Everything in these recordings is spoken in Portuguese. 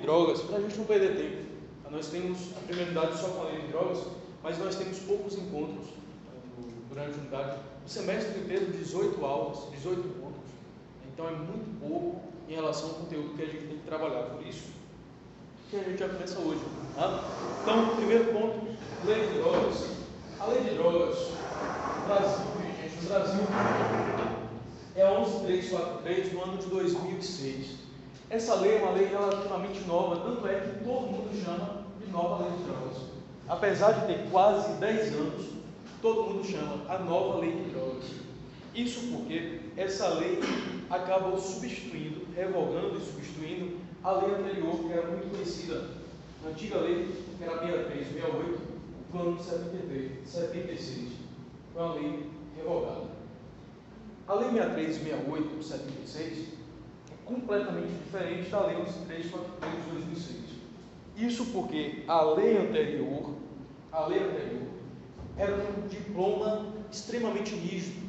drogas, para a gente não perder tempo. Nós temos a prioridade só com a lei de drogas, mas nós temos poucos encontros durante a unidade. O semestre inteiro, 18 aulas, 18 encontros. Então é muito pouco em relação ao conteúdo que a gente tem que trabalhar. Por isso que a gente já começa hoje. Tá? Então, primeiro ponto, lei de drogas. A lei de drogas, no Brasil, é 11343 do ano de 2006. Essa lei é uma lei relativamente nova, tanto é que todo mundo chama de nova lei de drogas. Apesar de ter quase 10 anos, todo mundo chama a nova lei de drogas. Isso porque essa lei acabou substituindo, revogando e substituindo a lei anterior, que era muito conhecida, a antiga lei, que era a 6368, do ano de 76. Foi uma lei revogada. A lei 6368 de 76 é completamente diferente da lei 11343 de 2006. Isso porque a lei anterior era um diploma extremamente rígido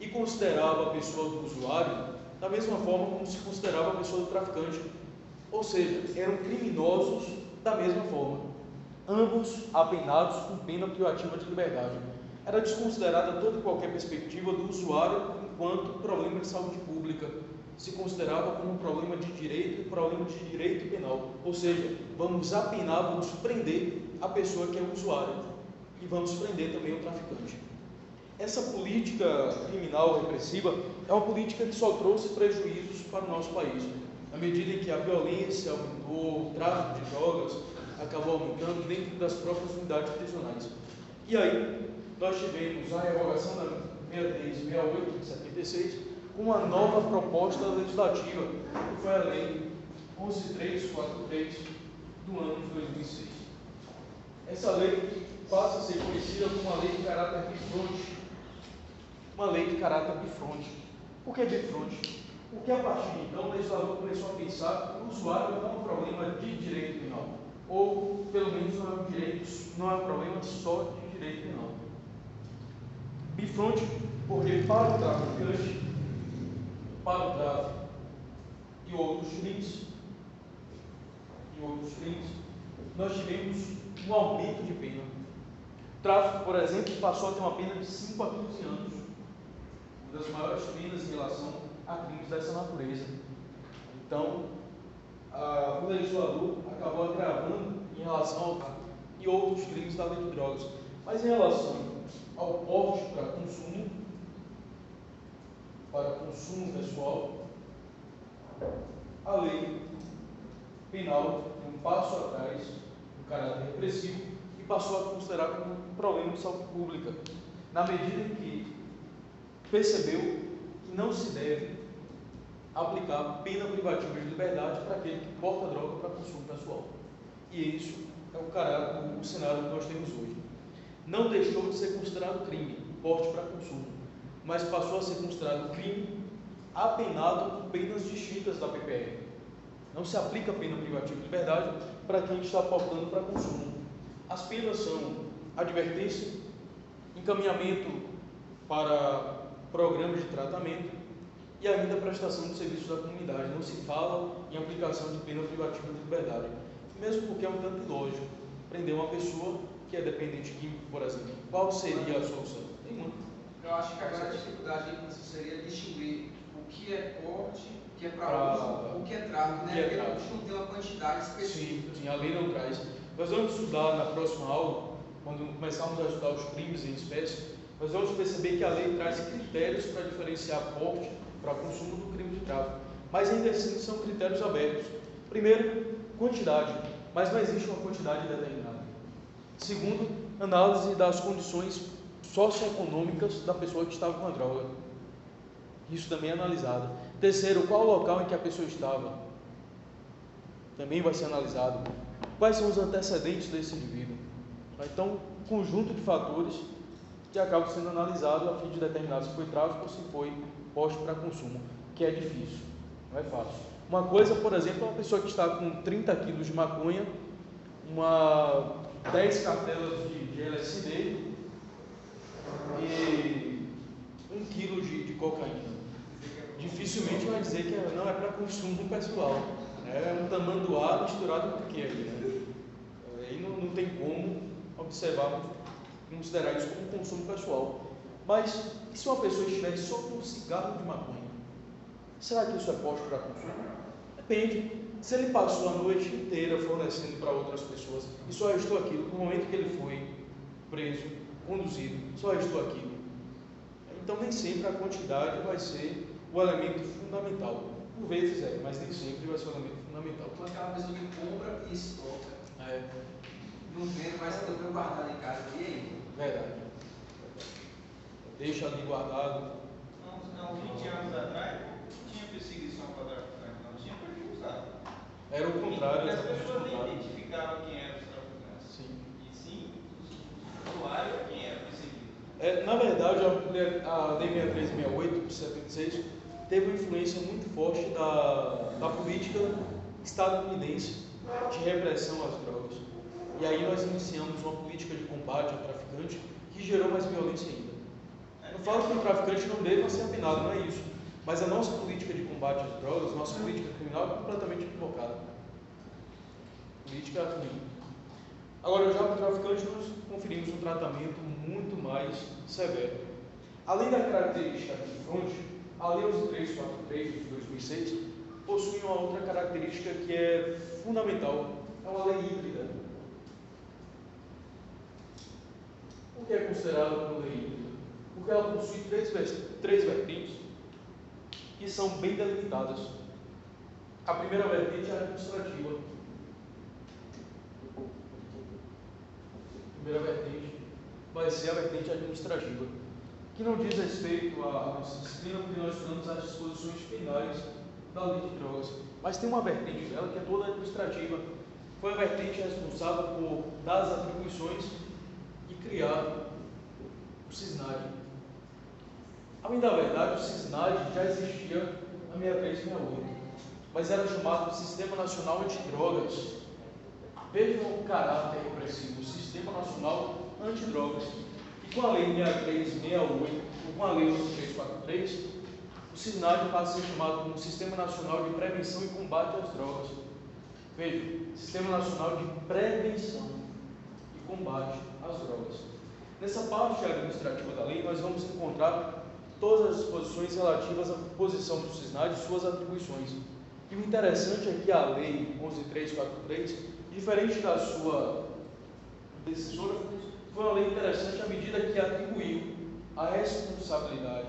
e considerava a pessoa do usuário da mesma forma como se considerava a pessoa do traficante. Ou seja, eram criminosos da mesma forma, ambos apenados com pena privativa de liberdade. Era desconsiderada toda e qualquer perspectiva do usuário enquanto problema de saúde pública. Se considerava como um problema de direito penal. Ou seja, vamos apenar, vamos prender a pessoa que é o usuário e vamos prender também o traficante. Essa política criminal repressiva é uma política que só trouxe prejuízos para o nosso país. À medida em que a violência aumentou, o tráfico de drogas acabou aumentando dentro das próprias unidades prisionais. E aí, nós tivemos a revogação da 6368 de 76 com uma nova proposta legislativa, que foi a Lei 11343 do ano de 2006. Essa lei passa a ser conhecida como uma lei de caráter bifronte. Uma lei de caráter bifronte. Por que bifronte? Porque a partir de então o legislador começou a pensar que o usuário não é um problema de direito penal, ou pelo menos não é um problema só de direito penal. Bifronte, porque para o traficante, para o tráfico e outros crimes, nós tivemos um aumento de pena. O tráfico, por exemplo, passou a ter uma pena de 5 a 15 anos, uma das maiores penas em relação a crimes dessa natureza. Então, o legislador acabou agravando em relação ao tráfico e outros crimes da lei de drogas. Mas em relação ao porte para consumo pessoal, a lei penal deu um passo atrás no caráter repressivo e passou a considerar como um problema de saúde pública, na medida em que percebeu que não se deve aplicar pena privativa de liberdade para aquele que porta droga para consumo pessoal. E isso é o cenário que nós temos hoje. Não deixou de ser considerado crime, porte para consumo, mas passou a ser considerado crime apenado com penas distintas da PPR. Não se aplica pena privativa de liberdade para quem está portando para consumo. As penas são advertência, encaminhamento para programas de tratamento e ainda a prestação de serviços da comunidade. Não se fala em aplicação de pena privativa de liberdade, mesmo porque é um tanto ilógico prender uma pessoa que é dependente químico, por exemplo. Qual seria a solução? Tem uma. Eu acho que agora a dificuldade seria distinguir o que é porte, o que é para uso, o que é tráfico, né? Porque a gente não tem uma quantidade específica. Sim, a lei não traz. Nós vamos estudar na próxima aula, quando começarmos a estudar os crimes em espécie, nós vamos perceber que a lei traz critérios para diferenciar porte para consumo do crime de tráfico. Mas ainda assim são critérios abertos. Primeiro, quantidade, mas não existe uma quantidade determinada. Segundo, análise das condições socioeconômicas da pessoa que estava com a droga. Isso também é analisado. Terceiro, qual o local em que a pessoa estava? Também vai ser analisado. Quais são os antecedentes desse indivíduo? Então, um conjunto de fatores que acabam sendo analisados a fim de determinar se foi tráfico ou se foi porte para consumo, que é difícil, não é fácil. Uma coisa, por exemplo, é uma pessoa que está com 30 quilos de maconha, 10 cartelas de LSD e 1 quilo de cocaína. Dificilmente vai dizer que não é para consumo pessoal. É um tamanduá misturado com o que aí, né? Aí não tem como observar, considerar isso como consumo pessoal. Mas e se uma pessoa estiver só com um cigarro de maconha? Será que isso é posto para consumo? Depende. Se ele passou a noite inteira fornecendo para outras pessoas e só restou aquilo, no momento que ele foi preso, conduzido, só restou aquilo. Então nem sempre a quantidade vai ser o elemento fundamental. Por vezes é, mas nem sempre vai ser o elemento fundamental. Como aquela pessoa que compra e estoca. Não vende, mas também guardado em casa. E aí? Verdade. Deixa ali guardado. Não, 20 anos atrás tinha perseguição para traficante, não tinha porque usar. Era o contrário. As pessoas nem identificavam quem eram os traficantes. Sim. E sim, o usuário é quem era perseguido. Na verdade, a Lei 6368, de 76, teve uma influência muito forte da política estadunidense de repressão às drogas. E aí nós iniciamos uma política de combate ao traficante que gerou mais violência ainda. Não falo que o traficante não deva ser apenado, não é isso. Mas a nossa política de combate às drogas, nossa política criminal é completamente equivocada. Política ruim. Agora, já para o traficante, nós conferimos um tratamento muito mais severo. Além da característica de fronte, a Lei 11343 de 2006 possui uma outra característica que é fundamental. É uma lei híbrida. Por que é considerada uma lei híbrida? Porque ela possui três vertentes que são bem delimitadas. A primeira vertente é a administrativa. A primeira vertente vai ser a vertente administrativa, que não diz respeito à nossa disciplina, porque nós estudamos as disposições penais da lei de drogas. Mas tem uma vertente dela que é toda administrativa. Foi a vertente responsável por dar as atribuições e criar o SISNAD. Além da verdade, o SISNAD já existia na 6368, mas era chamado de Sistema Nacional Antidrogas. Vejam o caráter repressivo, o Sistema Nacional Antidrogas. E com a Lei 6368, ou com a Lei 11343, o SISNAD passa a ser chamado como Sistema Nacional de Prevenção e Combate às Drogas. Vejam, Sistema Nacional de Prevenção e Combate às Drogas. Nessa parte administrativa da lei, nós vamos encontrar todas as disposições relativas à composição do SISNAD e suas atribuições. E o interessante é que a Lei 11343, diferente da sua decisora, foi uma lei interessante à medida que atribuiu a responsabilidade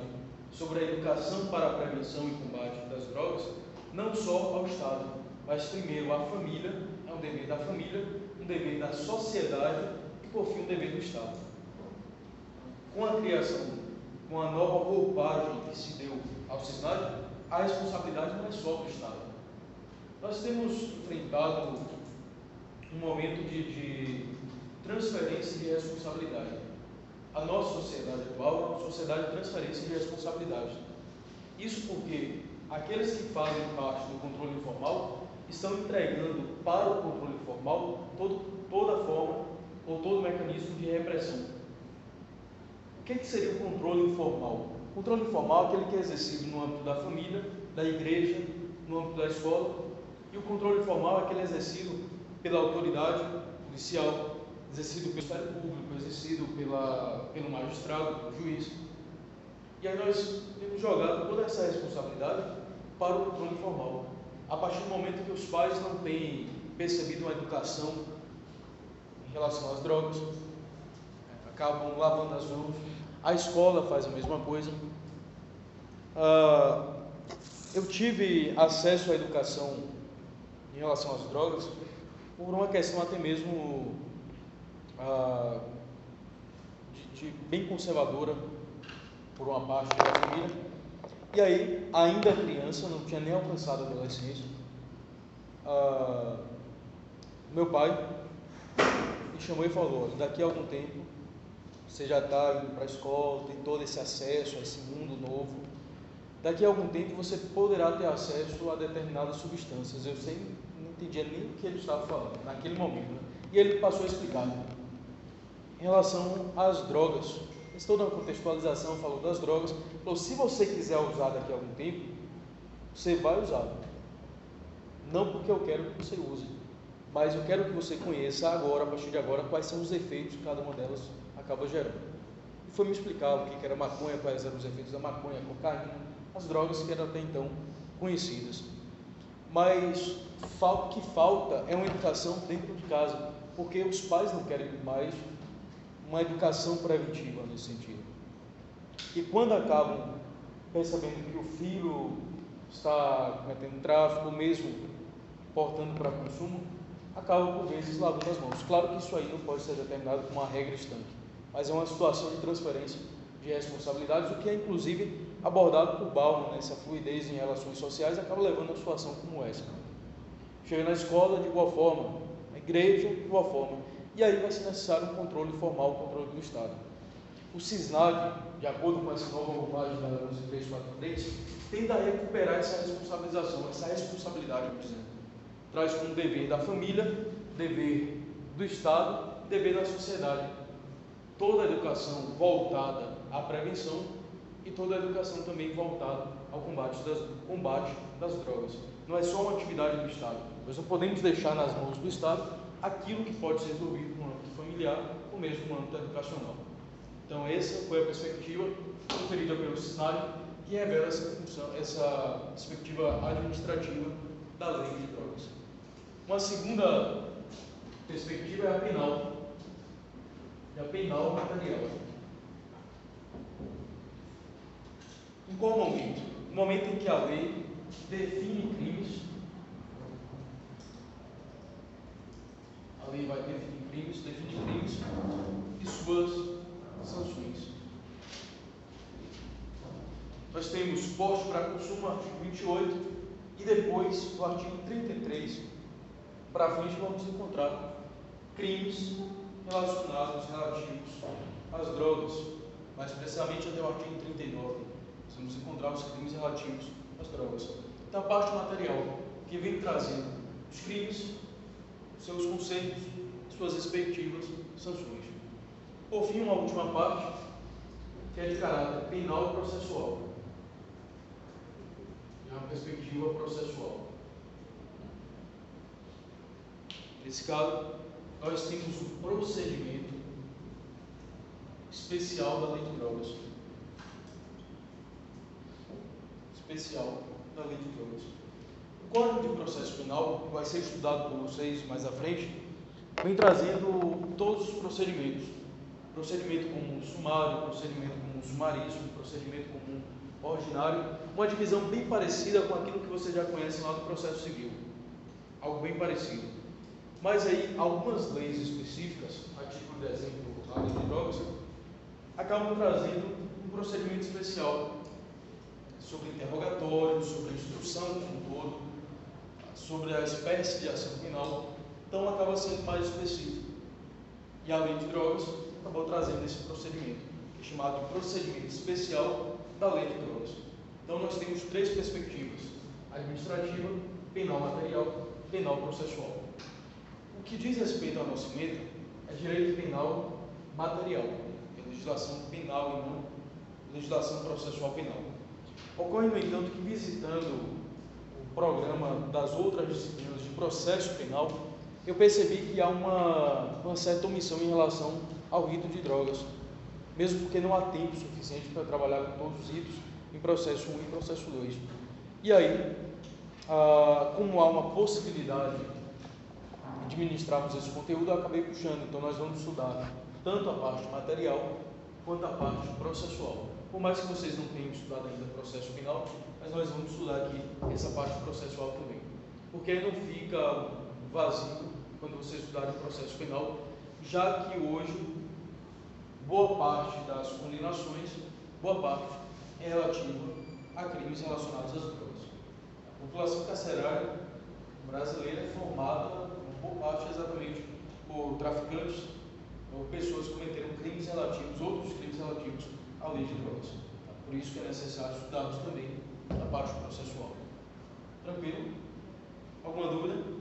sobre a educação para a prevenção e combate das drogas, não só ao Estado, mas primeiro à família, é um dever da família, um dever da sociedade e, por fim, um dever do Estado. Com a criação, com a nova roupagem que se deu ao SISNAD, a responsabilidade não é só do Estado. Nós temos enfrentado um momento de transferência de responsabilidade. A nossa sociedade atual é uma sociedade de transferência de responsabilidade. Isso porque aqueles que fazem parte do controle informal estão entregando para o controle formal toda forma ou todo mecanismo de repressão. O que seria o controle informal? O controle informal é aquele que é exercido no âmbito da família, da igreja, no âmbito da escola, e o controle formal é aquele exercido pela autoridade policial, exercido pelo Ministério Público, exercido pelo magistrado, pelo juiz. E aí nós temos jogado toda essa responsabilidade para o controle formal. A partir do momento que os pais não têm percebido uma educação em relação às drogas, acabam lavando as mãos, a escola faz a mesma coisa. Eu tive acesso à educação em relação às drogas por uma questão até mesmo de bem conservadora por uma parte da família. E aí, ainda criança, não tinha nem alcançado a adolescência, meu pai me chamou e falou: daqui a algum tempo você já está indo para a escola, tem todo esse acesso a esse mundo novo, daqui a algum tempo você poderá ter acesso a determinadas substâncias. Eu não entendia nem o que ele estava falando naquele momento, né? E ele passou a explicar em relação às drogas. Fez toda uma contextualização, falou das drogas, falou: se você quiser usar daqui a algum tempo, você vai usar. não porque eu quero que você use, mas eu quero que você conheça agora, a partir de agora, quais são os efeitos que cada uma delas acaba gerando. E foi me explicar o que era maconha, quais eram os efeitos da maconha, a cocaína, as drogas que eram até então conhecidas. Mas o que falta é uma educação dentro de casa, porque os pais não querem mais uma educação preventiva nesse sentido. E quando acabam percebendo que o filho está cometendo tráfico, mesmo portando para consumo, acabam por vezes lavando as mãos. Claro que isso aí não pode ser determinado como uma regra estanque, mas é uma situação de transferência de responsabilidades, o que é inclusive abordado por Bauman, nessa fluidez em relações sociais, acaba levando a uma situação como essa. Chega na escola de igual forma, na igreja de igual forma, e aí vai ser necessário um controle formal, um controle do Estado. O CISNAG, de acordo com essa nova roupagem da 11343, tenta recuperar essa responsabilização, essa responsabilidade, por exemplo. Traz como dever da família, dever do Estado, dever da sociedade. Toda a educação voltada à prevenção e toda a educação também voltada ao combate das drogas. Não é só uma atividade do Estado. Nós não podemos deixar nas mãos do Estado aquilo que pode ser resolvido no âmbito familiar ou mesmo no âmbito educacional. Então, essa foi a perspectiva sugerida pelo CISNAG, que revela essa perspectiva administrativa da lei de drogas. Uma segunda perspectiva é a penal, e a penal material. Em qual momento? No momento em que a lei define crimes, a lei vai definir crimes e suas sanções. Nós temos porte para consumo, artigo 28, e depois, no artigo 33, para frente, vamos encontrar crimes relativos às drogas, mais precisamente até o artigo 39. Vamos encontrar os crimes relativos às drogas. Então, a parte material, que vem trazendo os crimes, seus conceitos, suas respectivas sanções. Por fim, uma última parte, que é de caráter penal e processual. É uma perspectiva processual. Nesse caso, nós temos o procedimento especial da lei de drogas. O Código de Processo Penal, que vai ser estudado por vocês mais à frente, vem trazendo todos os procedimentos. Procedimento comum sumário, procedimento comum sumaríssimo, procedimento comum ordinário, uma divisão bem parecida com aquilo que você já conhece lá do processo civil. Algo bem parecido. Mas aí, algumas leis específicas, a título de exemplo, a lei de drogas, acabam trazendo um procedimento especial sobre interrogatório, sobre a instrução como um todo, sobre a espécie de ação penal, então acaba sendo mais específico. E a lei de drogas acabou trazendo esse procedimento, que é chamado de procedimento especial da lei de drogas. Então nós temos três perspectivas: administrativa, penal material, penal processual. O que diz respeito ao nosso meio é direito penal material, é legislação penal e não legislação processual penal. Ocorre, no entanto, que visitando o programa das outras disciplinas de processo penal, eu percebi que há uma certa omissão em relação ao rito de drogas, mesmo porque não há tempo suficiente para trabalhar com todos os ritos em processo 1 e processo 2. E aí, como há uma possibilidade de ministrarmos esse conteúdo, eu acabei puxando. Então nós vamos estudar tanto a parte material quanto a parte processual. Por mais que vocês não tenham estudado ainda processo penal, mas nós vamos estudar aqui essa parte processual também. Porque aí não fica vazio quando vocês estudarem o processo penal, já que hoje boa parte das condenações, boa parte é relativa a crimes relacionados às drogas. A população carcerária brasileira é formada, por parte, exatamente por traficantes ou pessoas que cometeram crimes relativos, outros crimes relativos à lei de drogas. Por isso que é necessário estudarmos também a parte processual. Tranquilo? Alguma dúvida?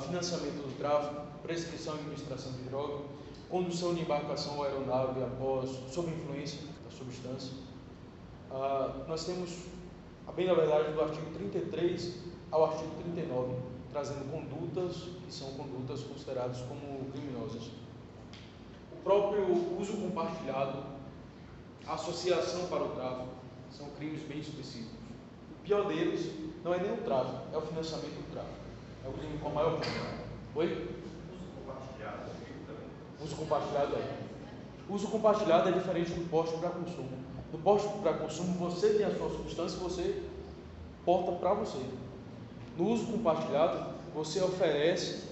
Financiamento do tráfico, prescrição e administração de droga, condução de embarcação ou aeronave sob influência da substância. Nós temos a bem da verdade, do artigo 33 ao artigo 39, trazendo condutas que são condutas consideradas como criminosas. O próprio uso compartilhado, a associação para o tráfico, são crimes bem específicos. O pior deles não é nem o tráfico, é o financiamento do tráfico. É o crime com a maior pena. Oi? Uso compartilhado. Uso compartilhado é. Uso compartilhado é diferente do porte para consumo. No porte para consumo, você tem a sua substância e você porta para você. No uso compartilhado, você oferece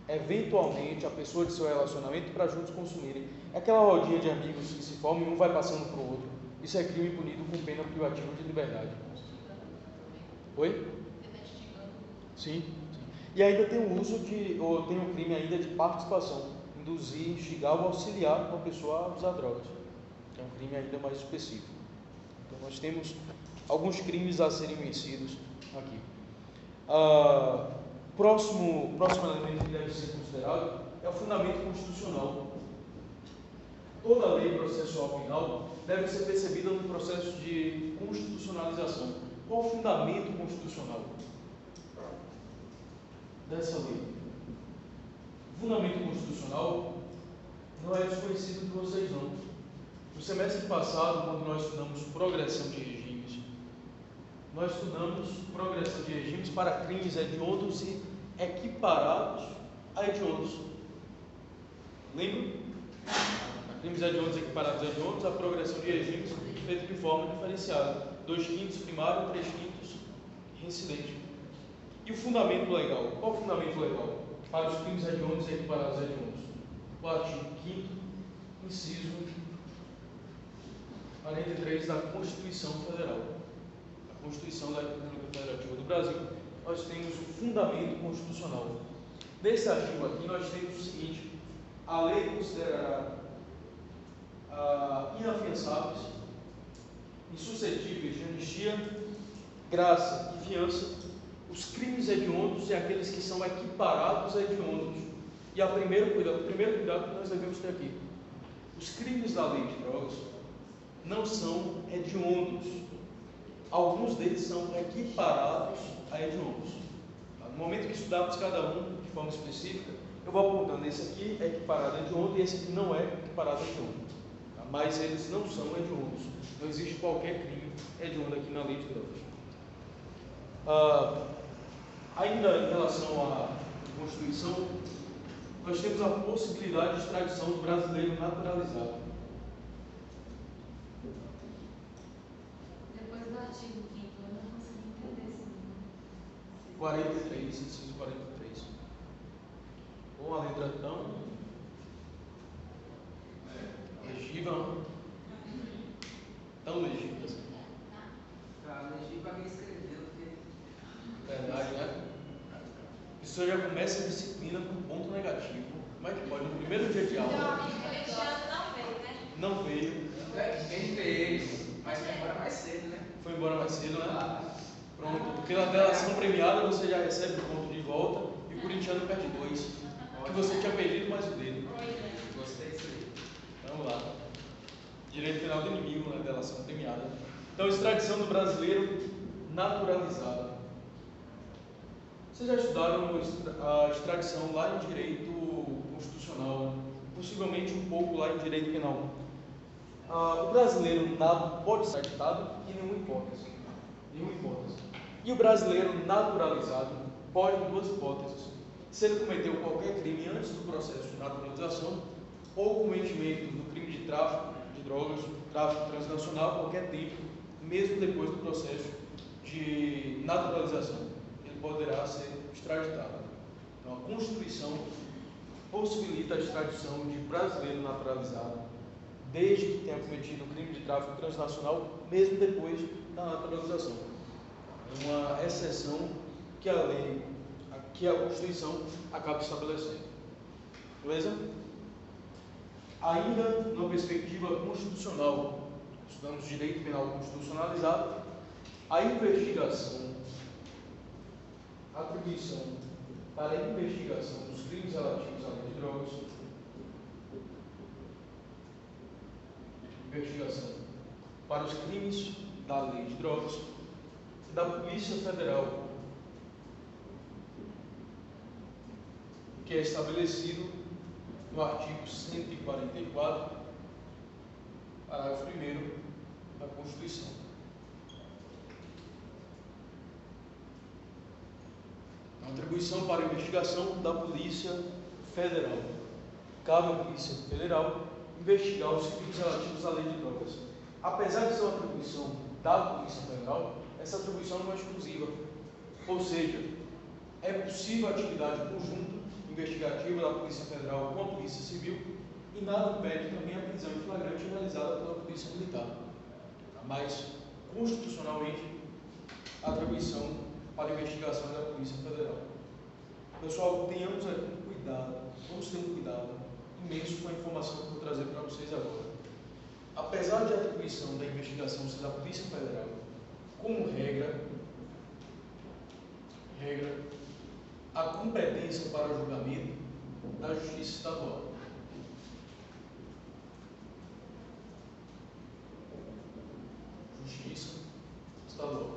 eventualmente a pessoa de seu relacionamento para juntos consumirem. É aquela rodinha de amigos que se formam e um vai passando para o outro. Isso é crime punido com pena privativa de liberdade. Oi? Sim. E ainda tem o uso ou tem o crime ainda de participação, induzir, instigar ou auxiliar uma pessoa a usar drogas. É um crime ainda mais específico. Então nós temos alguns crimes a serem vencidos aqui. Próximo elemento que deve ser considerado é o fundamento constitucional. Toda lei processual penal deve ser percebida no processo de constitucionalização. Qual o fundamento constitucional dessa lei? O fundamento constitucional não é desconhecido de vocês, não. No semestre passado, quando nós estudamos progressão de regimes, nós estudamos progressão de regimes para crimes hediondos e equiparados a hediondos. Lembra? Crimes hediondos equiparados a hediondos, a progressão de regimes feita de forma diferenciada. 2/5 primário, 3/5 reincidente. E o fundamento legal? Qual o fundamento legal para os crimes hediondos e equiparados a hediondos? O artigo 5º, inciso 43 da Constituição Federal. A Constituição da República Federativa do Brasil, nós temos o fundamento constitucional. Nesse artigo aqui, nós temos o seguinte: a lei considerará inafiançáveis, insuscetíveis de anistia, graça e fiança os crimes hediondos e aqueles que são equiparados a hediondos. E o primeiro cuidado que nós devemos ter aqui: os crimes da lei de drogas não são hediondos. Alguns deles são equiparados a hediondos. No momento que estudarmos cada um de forma específica, eu vou apontando: esse aqui é equiparado a hediondo e esse aqui não é equiparado a hediondo. Mas eles não são hediondos. Não existe qualquer crime hediondo aqui na lei de drogas. Ainda em relação à Constituição, nós temos a possibilidade de extradição do brasileiro naturalizado. Depois do artigo 5º, eu não consegui entender esse número. 43, inciso 43. Com a letra tão legível, tão legível assim. Tá, legível para quem escreveu, porque... Verdade, né? A pessoa já começa a disciplina com ponto negativo. Como é que pode? No primeiro dia de aula. Meu amigo corintiano não veio, né? Não veio. Ele fez, mas foi embora mais cedo, né? Foi embora mais cedo, né? Pronto. Pela delação premiada, você já recebe o ponto de volta e o corintiano perde 2. Que você tinha perdido mais o dele. Gostei disso aí. Vamos lá. Direito penal do inimigo na delação premiada. Então, extradição do brasileiro naturalizado. Vocês já estudaram a extradição lá em direito constitucional, possivelmente um pouco lá em direito penal. O brasileiro nato pode ser extraditado em nenhuma hipótese. E o brasileiro naturalizado pode em 2 hipóteses: se ele cometeu qualquer crime antes do processo de naturalização, ou cometimento do crime de tráfico de drogas, tráfico transnacional, qualquer tempo, mesmo depois do processo de naturalização, ele poderá ser extraditado. Então, a Constituição possibilita a extradição de brasileiro naturalizado, desde que tenha cometido o crime de tráfico transnacional, mesmo depois da naturalização. É uma exceção que a lei, que a Constituição acaba estabelecendo. Beleza? Ainda na perspectiva constitucional, estudamos direito penal constitucionalizado, a investigação, a atribuição para a investigação dos crimes relativos à lei de drogas, investigação para os crimes da lei de drogas, da Polícia Federal, que é estabelecido no artigo 144, parágrafo 1º da Constituição. A atribuição para a investigação da Polícia Federal. Cabe à Polícia Federal investigar os crimes relativos à lei de drogas. Apesar de ser uma atribuição da Polícia Federal, essa atribuição não é exclusiva. Ou seja, é possível a atividade conjunta investigativa da Polícia Federal com a Polícia Civil e nada impede também a prisão em flagrante realizada pela Polícia Militar. Mas, constitucionalmente, a atribuição para a investigação da Polícia Federal. Pessoal, tenhamos aqui um cuidado, vamos ter um cuidado imenso com a informação que eu vou trazer para vocês agora. Apesar de a atribuição da investigação ser da Polícia Federal, como regra, a competência para julgamento da Justiça Estadual. Justiça Estadual.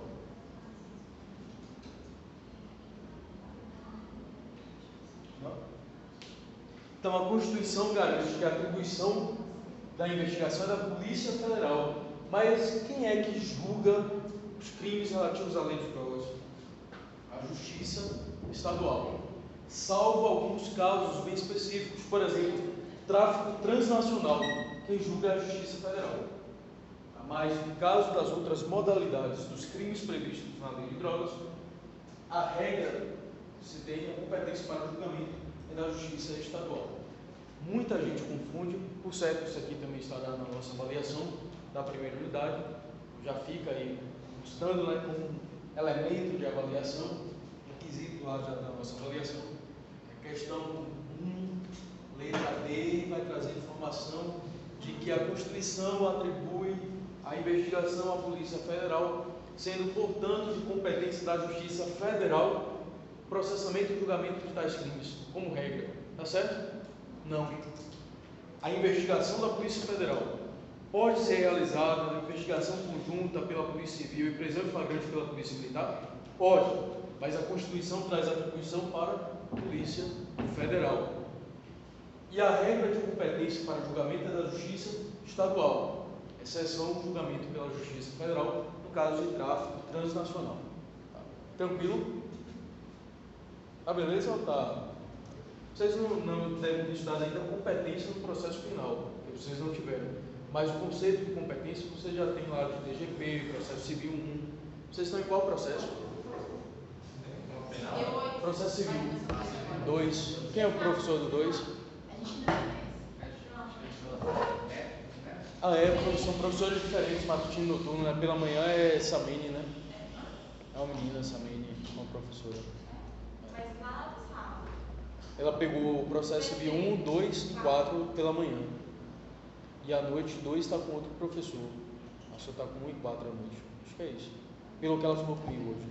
Então, a Constituição garante que a atribuição da investigação é da Polícia Federal. Mas quem é que julga os crimes relativos à lei de drogas? A Justiça Estadual. Salvo alguns casos bem específicos. Por exemplo, tráfico transnacional. Quem julga é a Justiça Federal. Mas, no caso das outras modalidades dos crimes previstos na lei de drogas, a regra que se tem a competência para julgamento é da Justiça Estadual. Muita gente confunde, por certo, isso aqui também estará na nossa avaliação da primeira unidade, já fica aí constando, né, como elemento de avaliação, requisito lá já da nossa avaliação. A questão 1, letra D, vai trazer informação de que a Constituição atribui a investigação à Polícia Federal, sendo, portanto, de competência da Justiça Federal, processamento e julgamento de tais crimes, como regra. Tá certo? Não. A investigação da Polícia Federal pode ser realizada na investigação conjunta pela Polícia Civil e prisão em flagrante pela Polícia Militar? Pode, mas a Constituição traz a atribuição para a Polícia Federal. E a regra de competência para julgamento é da Justiça Estadual, exceção do julgamento pela Justiça Federal, no caso de tráfico transnacional. Tá. Tranquilo? Tá beleza ou tá? Vocês não devem ter estudado ainda competência no processo penal, porque vocês não tiveram. Mas o conceito de competência vocês já tem lá de DGP, processo civil 1. Vocês estão em qual processo? Processo civil 2. Quem é o professor do 2? São professores diferentes, matutino e noturno, né? Pela manhã é Samene, né? É uma menina, Samene, uma professora. Ela pegou o processo civil 1, 2 e 4 pela manhã. E à noite 2 está com outro professor. A só está com 1 e 4 à noite. Acho que é isso. Pelo que ela falou comigo hoje.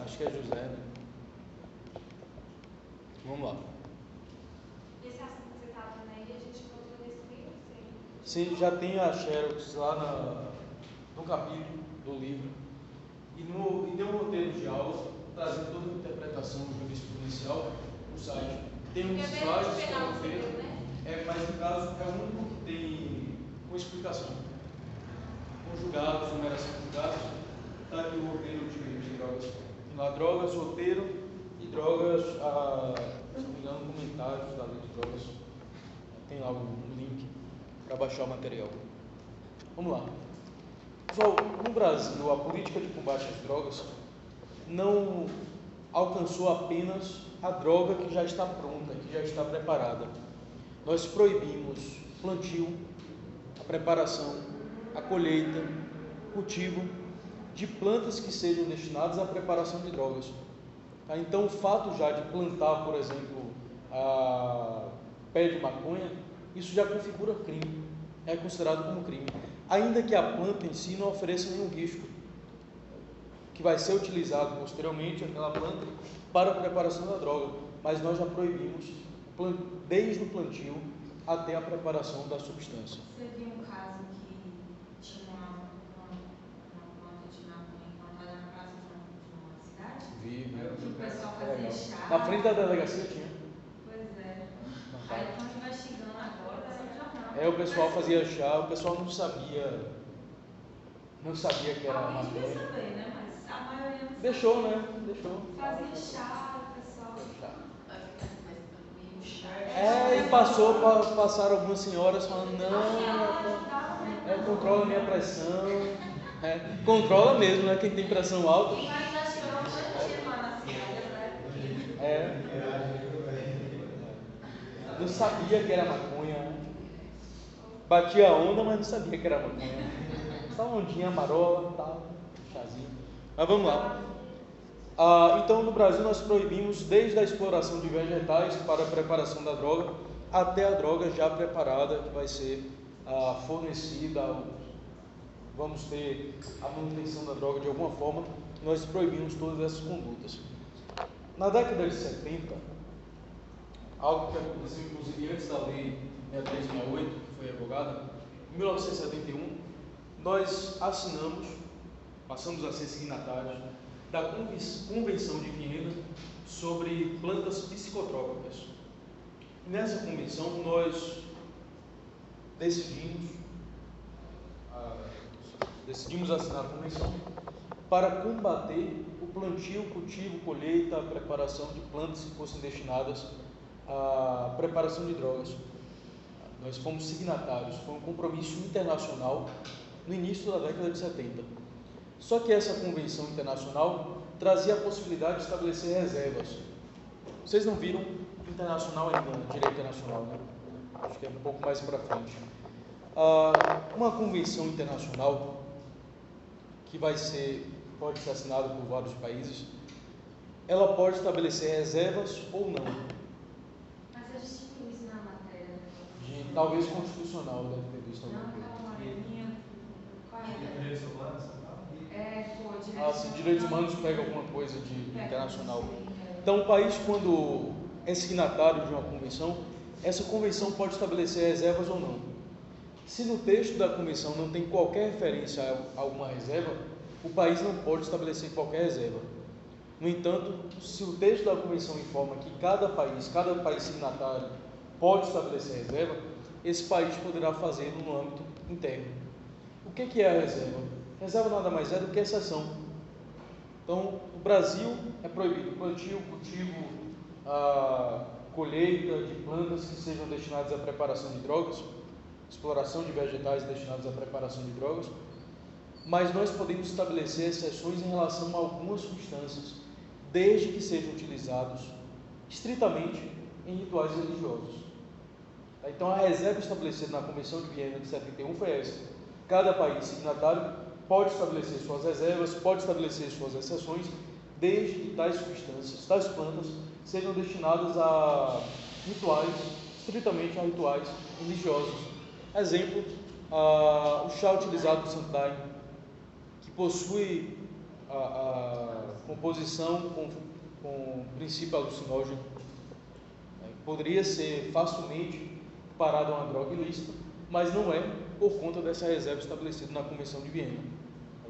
Acho que é José, né? Vamos lá. E esse assunto que você está dando aí, a gente encontrou nesse livro? Sim, já tem a Xerox lá no capítulo do livro. E tem um roteiro de aula trazendo toda a interpretação jurisprudencial no site. Tem uns slides que eu roteiro, né? Mas no caso é o único que tem uma explicação. Conjugados, numeração de julgados, está aqui o roteiro de drogas. Tem lá drogas, roteiro e drogas, se não me engano, comentários da lei de drogas. Tem lá um link para baixar o material. Vamos lá. Pessoal, no Brasil, a política de combate às drogas não alcançou apenas a droga que já está pronta, que já está preparada. Nós proibimos plantio, a preparação, a colheita, cultivo de plantas que sejam destinadas à preparação de drogas. Tá? Então, o fato já de plantar, por exemplo, pé de maconha, isso já configura crime, é considerado como crime. Ainda que a planta em si não ofereça nenhum risco, que vai ser utilizado posteriormente aquela planta para a preparação da droga, mas nós já proibimos desde o plantio até a preparação da substância. Você viu um caso que tinha uma planta de maconha plantada na praça de uma cidade? Vi. Que o pessoal fazia chá. Na frente da delegacia tinha. Pois é. Aí estão investigando agora, tá no jornal. O pessoal fazia chá, o pessoal não sabia que era Alguém devia maconha. saber, né? Mas a maioria não sabia. Deixou, né? Deixou. Fazia chá, o pessoal. E passaram algumas senhoras falando, não, controla a minha pressão. Controla mesmo, né? Quem tem pressão alta. Mas acho que eu não tinha lá na cidade, né? Não sabia que era maconha. Batia a onda, mas não sabia que era maconha. Só ondinha, marola, tal, chazinho. Mas vamos lá. Então, no Brasil, nós proibimos desde a exploração de vegetais para a preparação da droga até a droga já preparada, que vai ser fornecida. Vamos ter a manutenção da droga de alguma forma. Nós proibimos todas essas condutas. Na década de 70, algo que aconteceu inclusive antes da Lei 6368, que foi revogada, em 1971, nós passamos a ser signatários da Convenção de Viena sobre plantas psicotrópicas. Nessa convenção, nós decidimos assinar a convenção para combater o plantio, cultivo, colheita, preparação de plantas que fossem destinadas à preparação de drogas. Nós fomos signatários, foi um compromisso internacional no início da década de 70. Só que essa convenção internacional trazia a possibilidade de estabelecer reservas. Vocês não viram internacional ainda, direito internacional, né? Acho que é um pouco mais para frente. Uma convenção internacional que pode ser assinada por vários países, ela pode estabelecer reservas ou não. Mas a gente viu isso na matéria. Talvez constitucional, deve ter visto alguma coisa. Não, aquela moreninha. Qual é? Direitos humanos, Sim, direitos humanos pega alguma coisa de internacional. Então, o país, quando é signatário de uma convenção, essa convenção pode estabelecer reservas ou não. Se no texto da convenção não tem qualquer referência a alguma reserva, o país não pode estabelecer qualquer reserva. No entanto, se o texto da convenção informa que cada país signatário pode estabelecer reserva, esse país poderá fazê-lo no âmbito interno. O que é a reserva? Reserva nada mais é do que exceção. Então, no Brasil é proibido plantio, cultivo, colheita de plantas que sejam destinadas à preparação de drogas, exploração de vegetais destinados à preparação de drogas, mas nós podemos estabelecer exceções em relação a algumas substâncias, desde que sejam utilizados estritamente em rituais religiosos. Então, a reserva estabelecida na Convenção de Viena de 71 foi essa. Cada país signatário pode estabelecer suas reservas, pode estabelecer suas exceções, desde que tais substâncias, tais plantas, sejam destinadas a rituais, estritamente a rituais religiosos. Exemplo, o chá utilizado no Santo Daime, que possui a composição com princípio alucinógeno, poderia ser facilmente comparado a uma droga ilícita, mas não é por conta dessa reserva estabelecida na Convenção de Viena,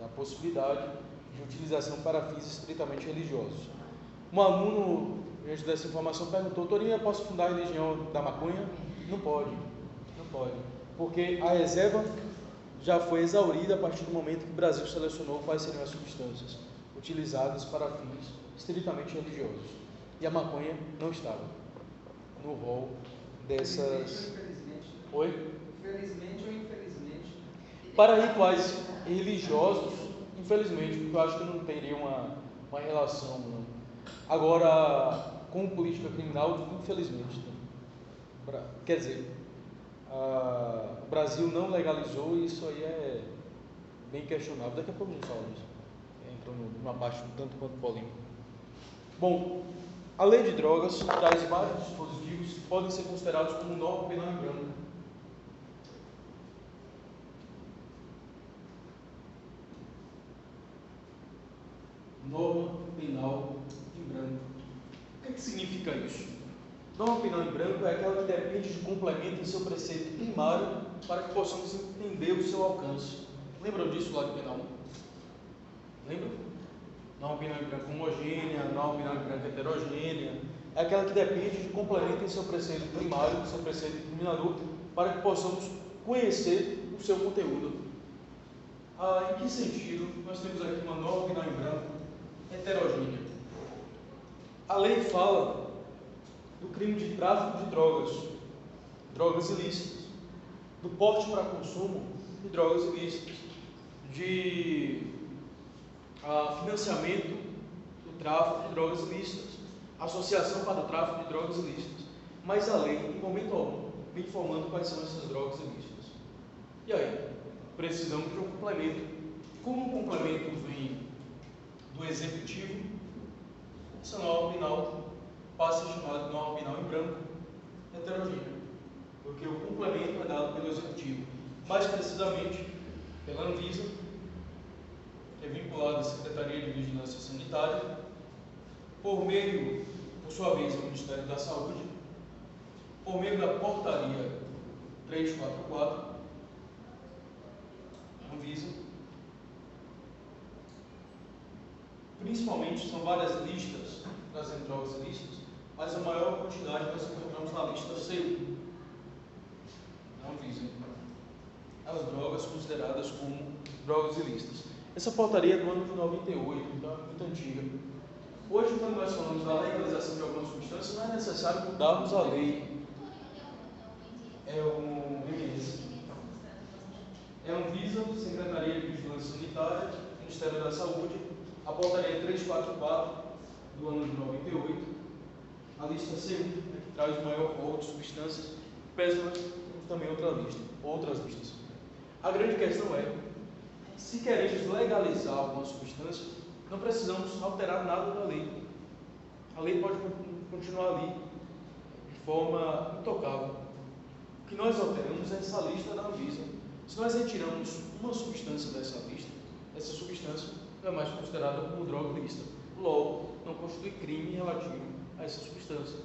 a possibilidade de utilização para fins estritamente religiosos. Um aluno, diante dessa informação, perguntou: Torinha, posso fundar a religião da maconha? Não pode, porque a reserva já foi exaurida a partir do momento que o Brasil selecionou quais seriam as substâncias utilizadas para fins estritamente religiosos. E a maconha não estava no rol dessas... Infelizmente ou infelizmente? Para rituais religiosos, infelizmente, porque eu acho que não teria uma relação, não. Agora, com política criminal, infelizmente. Quer dizer, o Brasil não legalizou e isso aí é bem questionável. Daqui a pouco a gente fala disso. Entrou numa parte um tanto quanto polêmica. Bom, a lei de drogas traz vários dispositivos que podem ser considerados como norma penal em branco. Norma penal em branco. O que significa isso? Norma penal em branco é aquela que depende de complemento em seu preceito primário para que possamos entender o seu alcance. Lembram disso lá de penal 1? Lembram? Norma penal em branco homogênea, norma penal em branco heterogênea. É aquela que depende de complemento em seu preceito primário, em seu preceito incriminador, para que possamos conhecer o seu conteúdo. Em que sentido nós temos aqui uma norma penal em branco heterogênea? A lei fala do crime de tráfico de drogas ilícitas, do porte para consumo de drogas ilícitas, de financiamento do tráfico de drogas ilícitas, associação para o tráfico de drogas ilícitas. Mas a lei, em momento algum, vem informando quais são essas drogas ilícitas. E aí? Precisamos de um complemento. Como o complemento vem do executivo, essa norma penal passa a ser chamada de norma penal em branco heterogênea, porque o complemento é dado pelo executivo, mais precisamente pela Anvisa, que é vinculada à Secretaria de Vigilância Sanitária, por sua vez, ao Ministério da Saúde, por meio da portaria 344, Anvisa. Principalmente são várias listas trazendo drogas ilícitas, mas a maior quantidade nós encontramos na lista C, da Anvisa. As drogas consideradas como drogas ilícitas. Essa portaria é do ano de 98, então é muito antiga. Hoje, quando nós falamos da legalização de algumas substâncias, não é necessário mudarmos a lei. É o MS. É a Anvisa, Secretaria de Vigilância Sanitária, Ministério da Saúde, a portaria 344 do ano de 98, a lista C1, que traz o maior rol de substâncias, pesa também outras listas. A grande questão é, se queremos legalizar alguma substância, não precisamos alterar nada da lei. A lei pode continuar ali de forma intocável. O que nós alteramos é essa lista da Anvisa. Se nós retiramos uma substância dessa lista, essa substância não é mais considerada como droga ilícita. Logo, não constitui crime relativo a essa substância.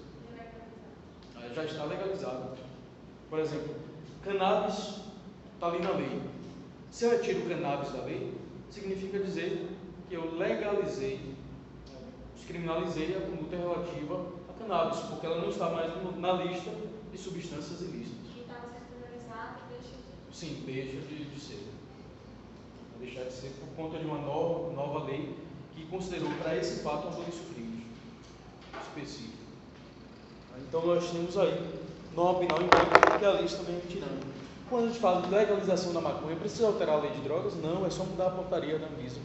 Já está legalizado. Por exemplo, cannabis está ali na lei. Se eu retiro o cannabis da lei, significa dizer que eu legalizei, descriminalizei a conduta relativa a cannabis, porque ela não está mais na lista de substâncias ilícitas. Que estava sendo legalizado, deixa de... Sim, deixa de ser. Vai deixar de ser por conta de uma nova lei que considerou para esse fato um polícia crime específico. Então nós temos aí norma penal em branco que a lista vem retirando. Quando a gente fala de legalização da maconha, precisa alterar a lei de drogas? Não, é só mudar a portaria da Anvisa,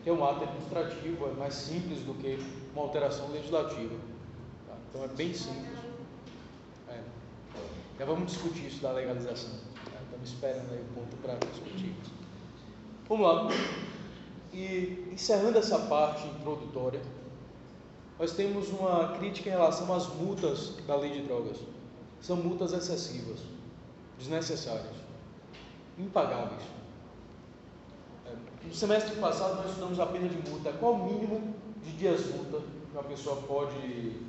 que é um ato administrativo, é mais simples do que uma alteração legislativa. Tá? Então é bem simples. Já vamos discutir isso da legalização. Estamos esperando aí o ponto para discutir. Vamos lá. E encerrando essa parte introdutória, nós temos uma crítica em relação às multas da lei de drogas. São multas excessivas, desnecessárias, impagáveis. No semestre passado nós estudamos a pena de multa. Qual o mínimo de dias multa que uma pessoa pode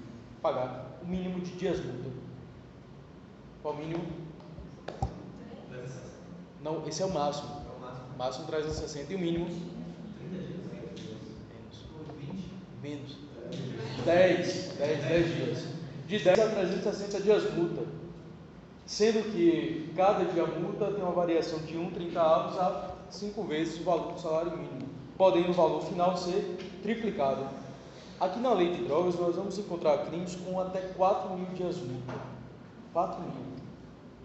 pagar? O mínimo de dias multa. Qual o mínimo? Não, esse é o máximo. O máximo 360 e o mínimo? 30 dias. Menos. 10 dias. De 10 a 360 dias multa. Sendo que cada dia multa tem uma variação de 1,30 avos a 5 vezes o valor do salário mínimo, podendo o valor final ser triplicado. Aqui na lei de drogas nós vamos encontrar crimes com até 4.000 dias multa. 4.000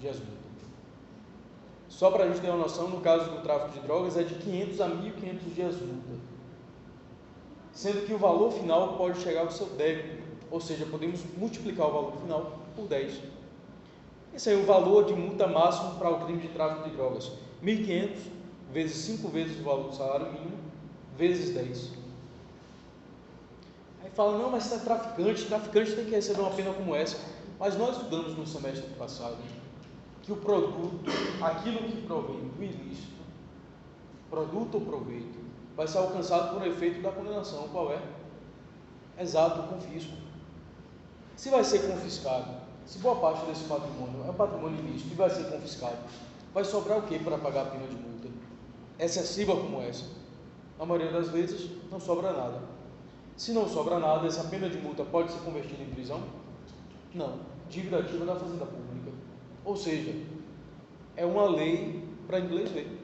dias multa. Só para a gente ter uma noção, no caso do tráfico de drogas é de 500 a 1.500 dias multa. Sendo que o valor final pode chegar ao seu débito, ou seja, podemos multiplicar o valor final por 10. Esse é o valor de multa máximo para o crime de tráfico de drogas. 1.500 vezes 5 vezes o valor do salário mínimo, vezes 10. Aí fala, não, mas você é traficante tem que receber uma pena como essa. Mas nós estudamos no semestre passado que o produto, aquilo que provém do ilícito, produto ou proveito, vai ser alcançado por efeito da condenação. Qual é? Exato, o confisco. Se vai ser confiscado, se boa parte desse patrimônio é um patrimônio ilícito e vai ser confiscado, vai sobrar o que para pagar a pena de multa? Excessiva como essa? Na maioria das vezes, não sobra nada. Se não sobra nada, essa pena de multa pode ser convertida em prisão? Não. Dívida ativa da Fazenda Pública. Ou seja, é uma lei para inglês ver.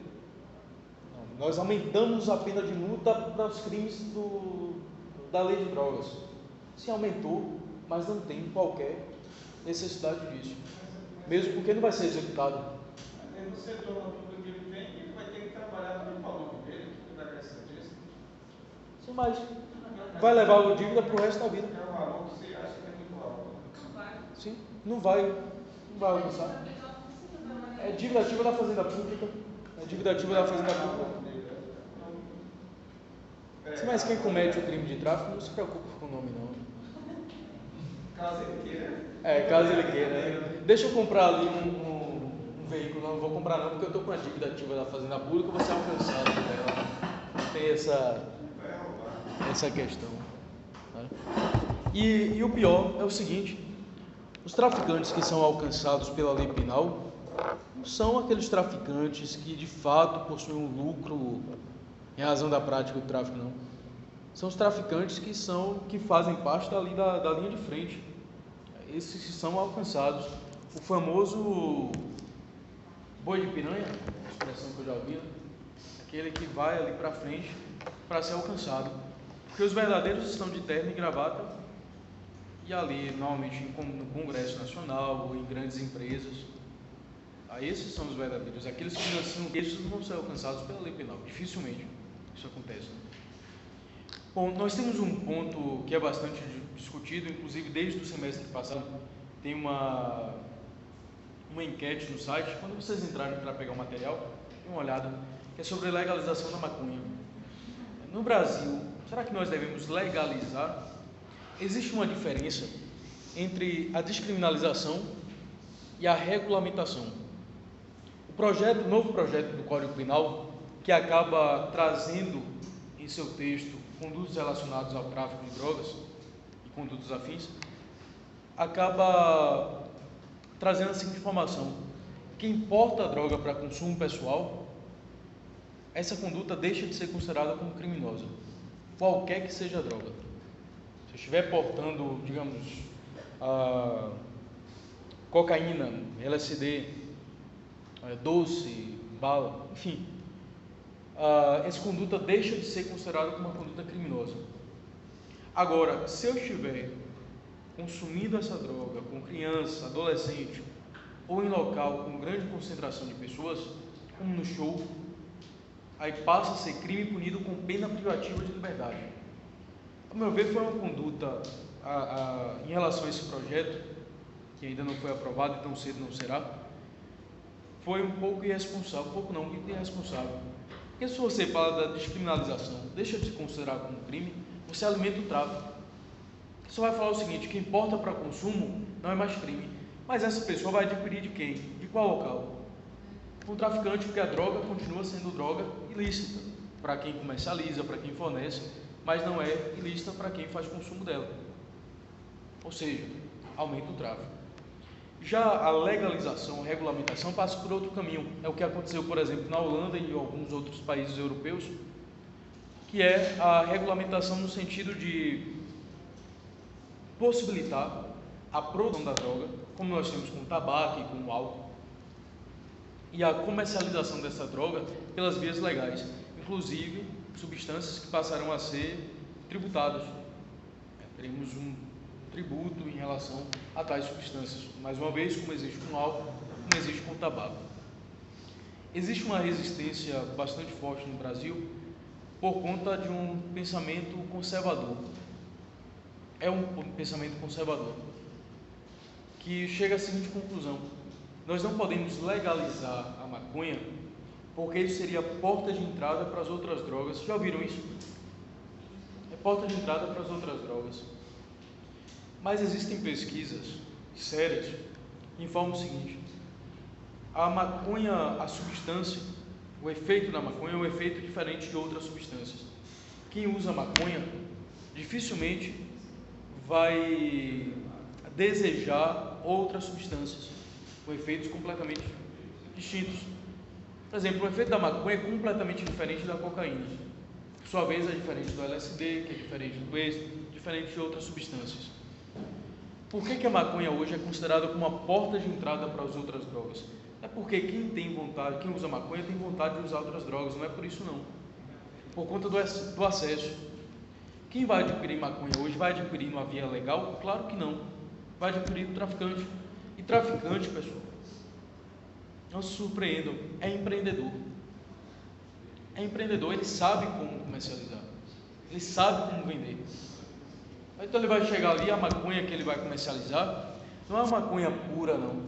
Nós aumentamos a pena de multa para os crimes da lei de drogas. Se aumentou, mas não tem qualquer necessidade disso. Mesmo porque não vai ser executado. Aí você toma tudo que ele tem e ele vai ter que trabalhar no valor dele, que vai crescer disso. Sim, mas vai levar a dívida para o resto da vida. É um valor que você acha que é muito alto. Não vai. Sim, não vai alcançar. É dívida ativa da Fazenda Pública. É dívida ativa da Fazenda Pública. Mas quem comete o crime de tráfico não se preocupa com o nome, não. Caso ele queira. Caso ele queira. Né? Deixa eu comprar ali um veículo. Não vou comprar não, porque eu estou com a dívida ativa da Fazenda Pública, eu vou ser alcançado dela. Tem essa questão. Né? E o pior é o seguinte: os traficantes que são alcançados pela lei penal são aqueles traficantes que de fato possuem um lucro em razão da prática do tráfico, não. São os traficantes que fazem parte da linha de frente. Esses que são alcançados. O famoso boi de piranha, expressão que eu já ouvi, né? Aquele que vai ali para frente para ser alcançado. Porque os verdadeiros estão de terno e gravata e ali, normalmente, no Congresso Nacional ou em grandes empresas. Esses são os verdadeiros. Aqueles que esses não vão ser alcançados pela lei penal. Dificilmente isso acontece. Bom, nós temos um ponto que é bastante discutido, inclusive desde o semestre passado. Tem uma enquete no site. Quando vocês entrarem para pegar o material, dê uma olhada, que é sobre a legalização da maconha. No Brasil, será que nós devemos legalizar? Existe uma diferença entre a descriminalização e a regulamentação. O novo projeto do Código Penal, que acaba trazendo em seu texto condutos relacionados ao tráfico de drogas e condutos afins, acaba trazendo a seguinte informação: quem porta a droga para consumo pessoal, essa conduta deixa de ser considerada como criminosa, qualquer que seja a droga. Se eu estiver portando, digamos, cocaína, LSD, doce, bala, enfim, essa conduta deixa de ser considerada como uma conduta criminosa. Agora, se eu estiver consumindo essa droga com criança, adolescente ou em local com grande concentração de pessoas, como no show, aí passa a ser crime punido com pena privativa de liberdade. A meu ver, foi uma conduta em relação a esse projeto, que ainda não foi aprovado e tão cedo não será, foi um pouco irresponsável, muito irresponsável. Porque se você fala da descriminalização, deixa de se considerar como crime, você alimenta o tráfico. Você vai falar o seguinte: quem importa para consumo não é mais crime. Mas essa pessoa vai adquirir de quem? De qual local? Um traficante, porque a droga continua sendo droga ilícita para quem comercializa, para quem fornece, mas não é ilícita para quem faz consumo dela. Ou seja, aumenta o tráfico. Já a legalização, a regulamentação passa por outro caminho. É o que aconteceu, por exemplo, na Holanda e em alguns outros países europeus, que é a regulamentação no sentido de possibilitar a produção da droga, como nós temos com o tabaco e com o álcool, e a comercialização dessa droga pelas vias legais, inclusive substâncias que passarão a ser tributadas. Teremos um tributo em relação a tais substâncias, mais uma vez, como existe com o álcool, como existe com o tabaco. Existe uma resistência bastante forte no Brasil por conta de um pensamento conservador. É um pensamento conservador que chega à seguinte conclusão: nós não podemos legalizar a maconha porque isso seria porta de entrada para as outras drogas. Já ouviram isso? É porta de entrada para as outras drogas. Mas existem pesquisas sérias que informam o seguinte: a maconha, a substância, o efeito da maconha é um efeito diferente de outras substâncias. Quem usa maconha dificilmente vai desejar outras substâncias com efeitos completamente distintos. Por exemplo, o efeito da maconha é completamente diferente da cocaína. Por sua vez, é diferente do LSD, que é diferente do êxtase, diferente de outras substâncias. Por que a maconha hoje é considerada como uma porta de entrada para as outras drogas? É porque quem usa maconha tem vontade de usar outras drogas, não é por isso não. Por conta do acesso. Quem vai adquirir maconha hoje vai adquirir numa via legal? Claro que não. Vai adquirir do traficante. E traficante, pessoal, não se surpreendam, é empreendedor. É empreendedor, ele sabe como comercializar. Ele sabe como vender. Então ele vai chegar ali, a maconha que ele vai comercializar não é uma maconha pura, não.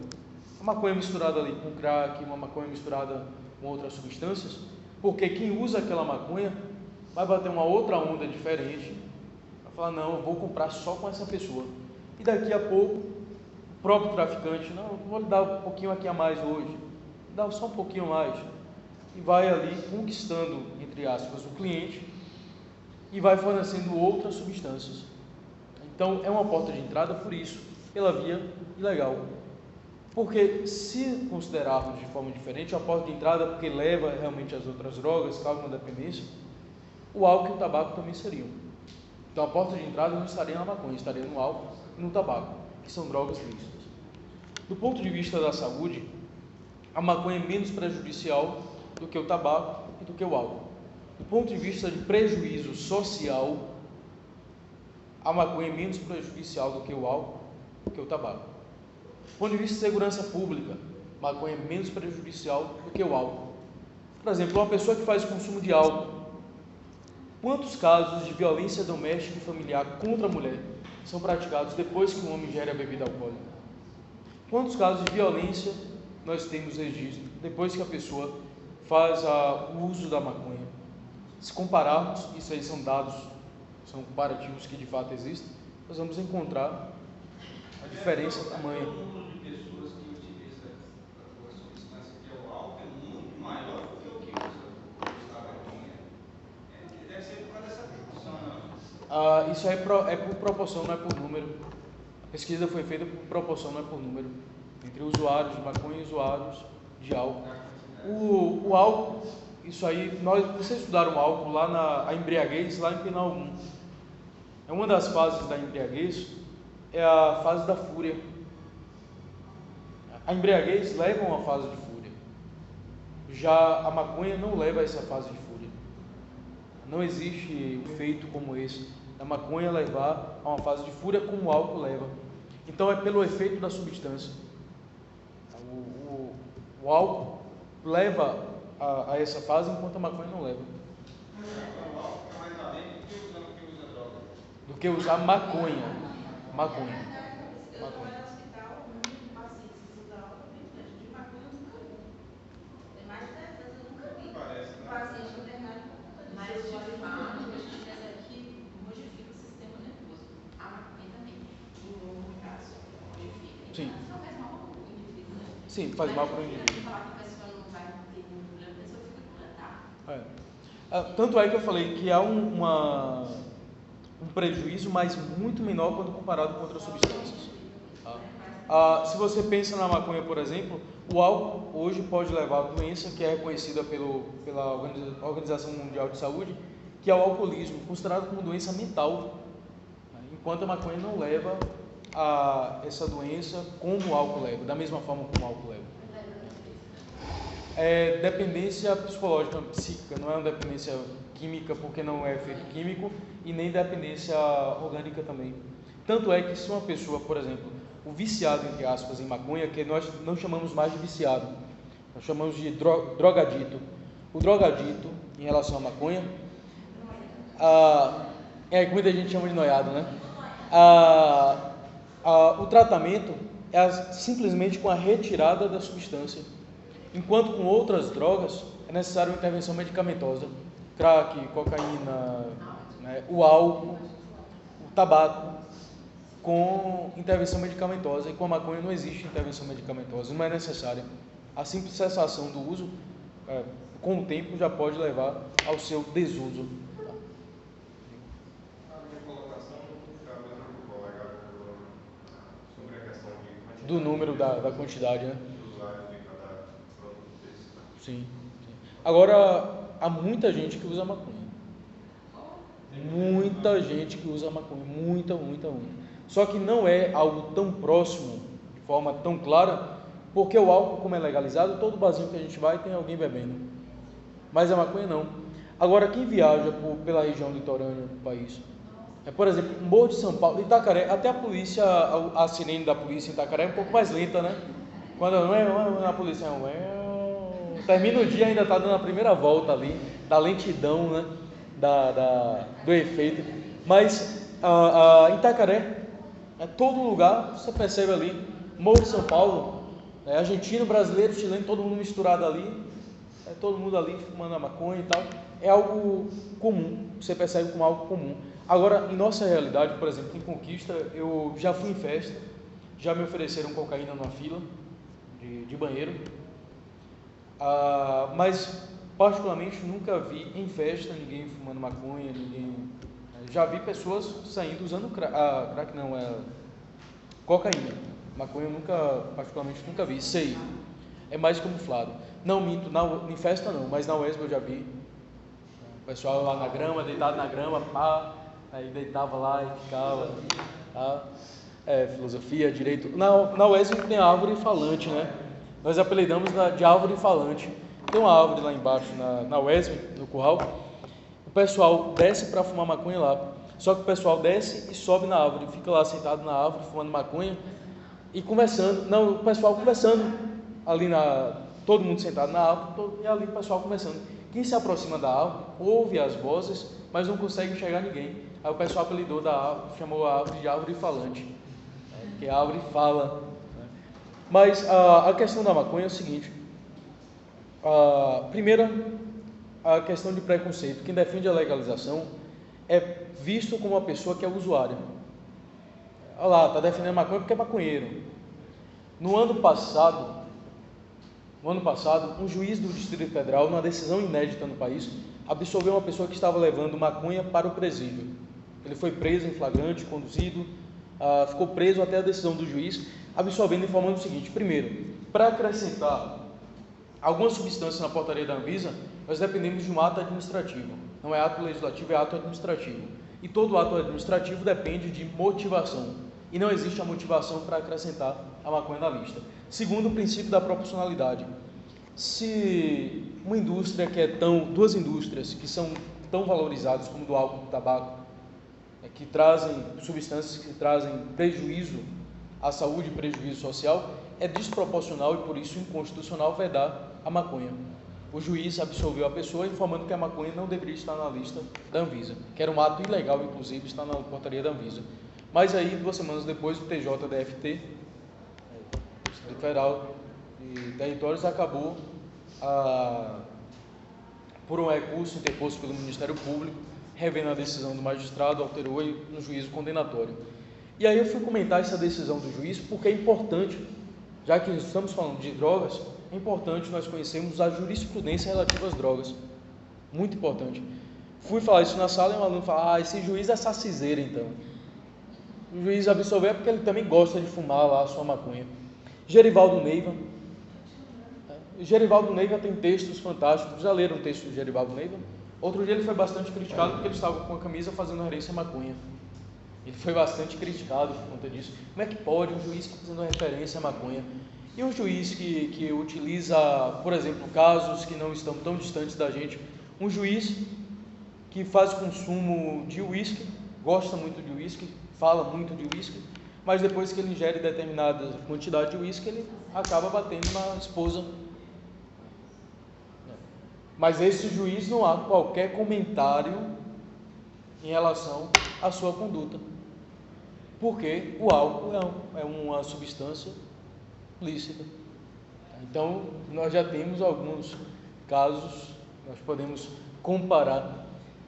Uma maconha misturada ali com crack, uma maconha misturada com outras substâncias, porque quem usa aquela maconha vai bater uma outra onda diferente, vai falar, não, eu vou comprar só com essa pessoa. E daqui a pouco, o próprio traficante, não, eu vou lhe dar um pouquinho aqui a mais hoje, dá só um pouquinho mais, e vai ali conquistando, entre aspas, o cliente, e vai fornecendo outras substâncias. Então, é uma porta de entrada por isso, pela via ilegal. Porque, se considerarmos de forma diferente, a porta de entrada, porque leva realmente às outras drogas, causa uma dependência, o álcool e o tabaco também seriam. Então, a porta de entrada não estaria na maconha, estaria no álcool e no tabaco, que são drogas lícitas. Do ponto de vista da saúde, a maconha é menos prejudicial do que o tabaco e do que o álcool. Do ponto de vista de prejuízo social, a maconha é menos prejudicial do que o álcool, do que o tabaco. Do ponto de vista de segurança pública, a maconha é menos prejudicial do que o álcool. Por exemplo, uma pessoa que faz consumo de álcool, quantos casos de violência doméstica e familiar contra a mulher são praticados depois que o homem ingere a bebida alcoólica? Quantos casos de violência nós temos registro depois que a pessoa faz o uso da maconha? Se compararmos, isso aí são dados, são comparativos que de fato existem, nós vamos encontrar a diferença tamanha. O número de pessoas que utilizam a substância que é o álcool é muito maior do que o que usa a maconha. Deve ser por causa dessa proporção, não? Isso é por proporção, não é por número. A pesquisa foi feita por proporção, não é por número. Entre usuários de maconha e usuários de álcool. O álcool, isso aí, vocês estudaram o álcool lá a embriaguez, lá em Penal 1. É uma das fases da embriaguez, é a fase da fúria. A embriaguez leva a uma fase de fúria. Já a maconha não leva a essa fase de fúria. Não existe efeito como esse da maconha levar a uma fase de fúria como o álcool leva. Então é pelo efeito da substância. O álcool leva a essa fase, enquanto a maconha não leva. O álcool é mais além do que usa droga. Do que usar maconha. Maconha. Eu trabalho no hospital, muito paciente que usa álcool, de maconha eu nunca vi. Tem mais de 10 anos eu nunca vi. Parece, né? Paciente internado por conta disso. Mas de fato, a gente precisa que modifica o sistema nervoso. A maconha também. No caso, modifica. Sim. Então, faz mal para o indivíduo, né? Sim, faz mal para o indivíduo. Falar que a pessoa não vai ter nenhum problema, a pessoa fica com catarro. Tanto é que eu falei que há um prejuízo, mas muito menor quando comparado com outras substâncias. Se você pensa na maconha, por exemplo, o álcool hoje pode levar a doença que é reconhecida pela Organização Mundial de Saúde, que é o alcoolismo, considerado como doença mental, enquanto a maconha não leva a essa doença como o álcool leva, da mesma forma como o álcool leva. É dependência psicológica, psíquica, não é uma dependência química, porque não é efeito químico, e nem dependência orgânica também. Tanto é que se uma pessoa, por exemplo, o viciado, entre aspas, em maconha, que nós não chamamos mais de viciado, nós chamamos de drogadito. O drogadito, em relação à maconha, muita gente chama de noiado, né? O tratamento é simplesmente com a retirada da substância, enquanto com outras drogas é necessária uma intervenção medicamentosa, crack, cocaína, né, o álcool, o tabaco, com intervenção medicamentosa, e com a maconha não existe intervenção medicamentosa, não é necessária. A simples cessação do uso, com o tempo, já pode levar ao seu desuso. A minha colocação, a mesma do colega sobre do número da quantidade, né? Do usuário de cada produto desse. Sim. Agora, há muita gente que usa maconha. Muita gente que usa maconha. Muita. Só que não é algo tão próximo, de forma tão clara, porque o álcool, como é legalizado, todo barzinho que a gente vai tem alguém bebendo. Mas a maconha não. Agora, quem viaja pela região litorânea do país, por exemplo, o Morro de São Paulo, Itacaré, até a polícia, a sirene da polícia em Itacaré é um pouco mais lenta, né? Quando a polícia termina o dia, ainda está dando a primeira volta ali, da lentidão, né? Do efeito. Mas Itacaré, todo lugar, você percebe ali, Morro de São Paulo, argentino, brasileiro, chileno, todo mundo misturado ali, todo mundo ali fumando a maconha e tal. É algo comum, você percebe como algo comum. Agora, em nossa realidade, por exemplo, em Conquista, eu já fui em festa, já me ofereceram cocaína numa fila de banheiro, mas particularmente nunca vi em festa ninguém fumando maconha, já vi pessoas saindo usando cocaína. Maconha eu particularmente nunca vi, sei, é mais camuflado. Não minto, em festa não, mas na UESB eu já vi o pessoal lá na grama, deitado na grama, aí deitava lá e ficava, filosofia, direito. Na UESB tem a árvore falante, né? Nós apelidamos de árvore falante. Tem uma árvore lá embaixo na UESB, no curral. O pessoal desce para fumar maconha lá. Só que o pessoal desce e sobe na árvore, fica lá sentado na árvore fumando maconha e conversando. Não, o pessoal conversando ali todo mundo sentado na árvore, e ali o pessoal conversando. Quem se aproxima da árvore ouve as vozes, mas não consegue enxergar ninguém. Aí o pessoal apelidou da árvore, chamou a árvore de árvore falante, porque a árvore fala. Mas a questão da maconha é o seguinte: primeiro, a questão de preconceito. Quem defende a legalização é visto como uma pessoa que é usuária. Olha lá, está defendendo maconha porque é maconheiro. No ano passado, um juiz do Distrito Federal, numa decisão inédita no país, absolveu uma pessoa que estava levando maconha para o presídio. Ele foi preso em flagrante, conduzido, ficou preso até a decisão do juiz, absolvendo, informando o seguinte: primeiro, para acrescentar alguma substância na portaria da Anvisa, nós dependemos de um ato administrativo. Não é ato legislativo, é ato administrativo. E todo ato administrativo depende de motivação. E não existe a motivação para acrescentar a maconha na lista. Segundo, o princípio da proporcionalidade. Se uma indústria duas indústrias que são tão valorizadas como do álcool e do tabaco, que trazem substâncias que trazem prejuízo à saúde e prejuízo social, é desproporcional e por isso inconstitucional vedar a maconha. O juiz absolveu a pessoa informando que a maconha não deveria estar na lista da Anvisa, que era um ato ilegal, inclusive, estar na portaria da Anvisa. Mas aí, 2 semanas depois, o TJDFT, Distrito Federal de Territórios, acabou por um recurso interposto pelo Ministério Público, revendo a decisão do magistrado, alterou e um juízo condenatório. E aí eu fui comentar essa decisão do juiz porque é importante, já que estamos falando de drogas, é importante nós conhecermos a jurisprudência relativa às drogas. Muito importante. Fui falar isso na sala e um aluno falou: esse juiz é saciseiro, então. O juiz absolveu porque ele também gosta de fumar lá a sua maconha. Gerivaldo Neiva tem textos fantásticos. Já leram o texto do Gerivaldo Neiva? Outro dia ele foi bastante criticado porque ele estava com a camisa fazendo referência à maconha. Ele foi bastante criticado por conta disso. Como é que pode um juiz fazendo referência à maconha? E um juiz que utiliza, por exemplo, casos que não estão tão distantes da gente, um juiz que faz consumo de uísque, gosta muito de uísque, fala muito de uísque, mas depois que ele ingere determinada quantidade de uísque, ele acaba batendo na esposa. Mas esse juiz não há qualquer comentário em relação à sua conduta, porque o álcool é uma substância lícita. Então, nós já temos alguns casos, nós podemos comparar.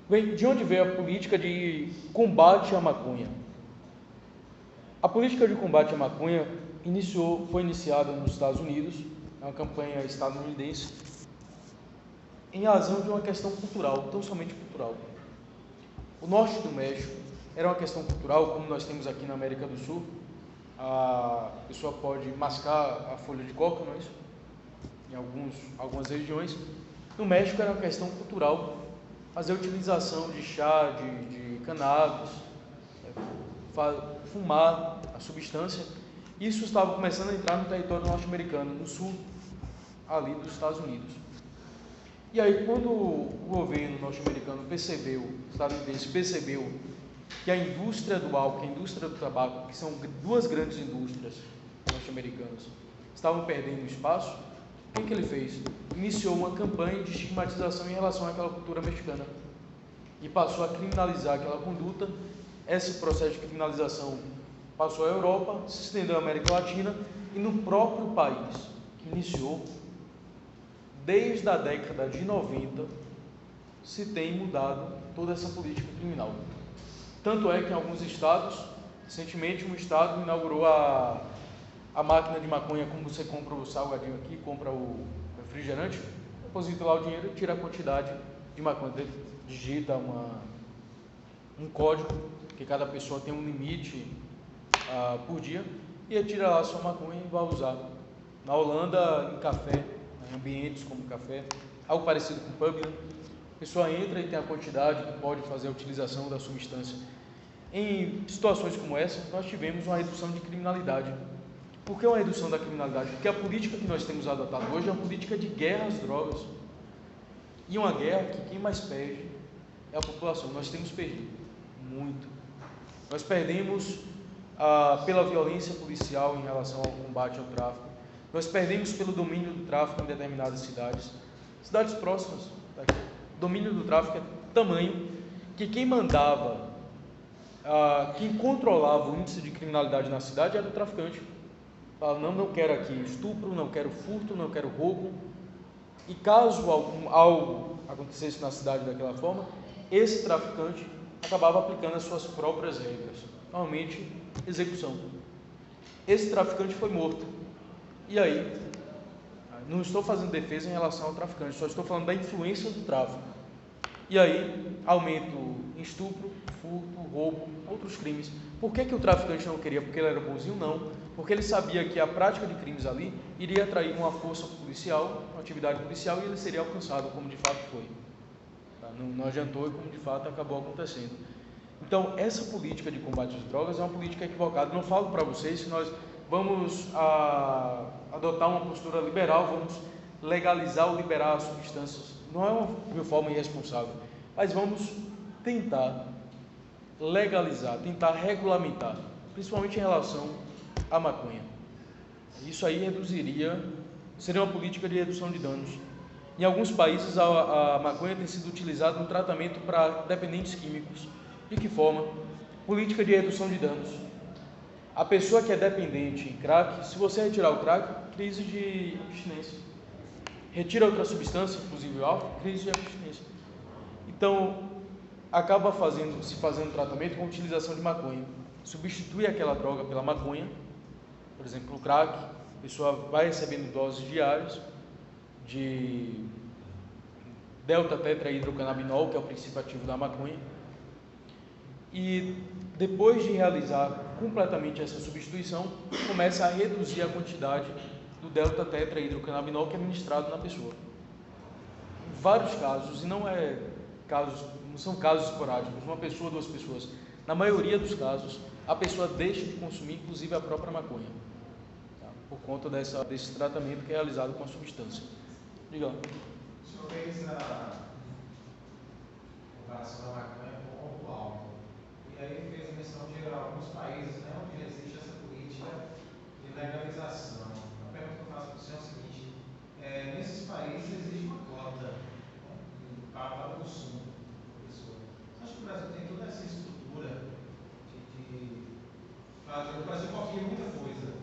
Bem, de onde veio a política de combate à maconha? A política de combate à maconha foi iniciada nos Estados Unidos, é uma campanha estadunidense, em razão de uma questão cultural, tão somente cultural. O norte do México era uma questão cultural, como nós temos aqui na América do Sul, a pessoa pode mascar a folha de coca, não é isso? Em algumas regiões. No México era uma questão cultural, fazer a utilização de chá, de cannabis, fumar a substância. Isso estava começando a entrar no território norte-americano, no sul ali dos Estados Unidos. E aí, quando o governo norte-americano estadunidense percebeu que a indústria do álcool e a indústria do tabaco, que são duas grandes indústrias norte-americanas, estavam perdendo espaço, o que ele fez? Iniciou uma campanha de estigmatização em relação àquela cultura mexicana e passou a criminalizar aquela conduta. Esse processo de criminalização passou à Europa, se estendeu à América Latina e no próprio país que iniciou, desde a década de 90, se tem mudado toda essa política criminal. Tanto é que em alguns estados, recentemente um estado inaugurou a máquina de maconha, como você compra o salgadinho aqui, compra o refrigerante, deposita lá o dinheiro e tira a quantidade de maconha, digita um código, que cada pessoa tem um limite por dia, e tira lá a sua maconha e vai usar. Na Holanda, em café, em ambientes como café, algo parecido com pub, né? A pessoa entra e tem a quantidade que pode fazer a utilização da substância. Em situações como essa, nós tivemos uma redução de criminalidade. Por que uma redução da criminalidade? Porque a política que nós temos adotado hoje é uma política de guerra às drogas. E uma guerra que quem mais perde é a população. Nós temos perdido muito. Nós perdemos pela violência policial em relação ao combate ao tráfico. Nós perdemos pelo domínio do tráfico em determinadas cidades próximas daqui. O domínio do tráfico é tamanho que quem mandava, quem controlava o índice de criminalidade na cidade era o traficante. Fala, não quero aqui estupro, não quero furto, não quero roubo. E caso algo acontecesse na cidade daquela forma, esse traficante acabava aplicando as suas próprias regras, normalmente execução. Esse traficante foi morto. E aí, não estou fazendo defesa em relação ao traficante, só estou falando da influência do tráfico. E aí, aumento em estupro, furto, roubo, outros crimes. Por que o traficante não queria? Porque ele era bonzinho? Não. Porque ele sabia que a prática de crimes ali iria atrair uma força policial, uma atividade policial, e ele seria alcançado, como de fato foi. Não adiantou e como de fato acabou acontecendo. Então, essa política de combate às drogas é uma política equivocada. Não falo para vocês que nós vamos adotar uma postura liberal, vamos legalizar ou liberar as substâncias. Não é uma forma irresponsável, mas vamos tentar legalizar, tentar regulamentar, principalmente em relação à maconha. Isso aí seria uma política de redução de danos. Em alguns países a maconha tem sido utilizada no tratamento para dependentes químicos. De que forma? Política de redução de danos. A pessoa que é dependente em crack, se você retirar o crack, crise de abstinência. Retira outra substância, inclusive o álcool, crise de abstinência. Então, acaba se fazendo tratamento com a utilização de maconha. Substitui aquela droga pela maconha, por exemplo, o crack, a pessoa vai recebendo doses diárias de delta-tetrahidrocannabinol, que é o princípio ativo da maconha, e depois de realizar completamente essa substituição, começa a reduzir a quantidade do delta-tetrahidrocannabinol que é administrado na pessoa. Em vários casos, e não são casos esporádicos, uma pessoa, duas pessoas, na maioria dos casos, a pessoa deixa de consumir, inclusive a própria maconha, tá? Por conta desse tratamento que é realizado com a substância. Diga lá. O senhor fez a comparação da maconha com o álcool. E aí fez a menção de alguns países, né, onde existe essa política de legalização. A pergunta que eu faço para o senhor é o seguinte: nesses países existe uma cota, né, para o consumo da pessoa. Você acha que o Brasil tem toda essa estrutura o Brasil confia em muita coisa,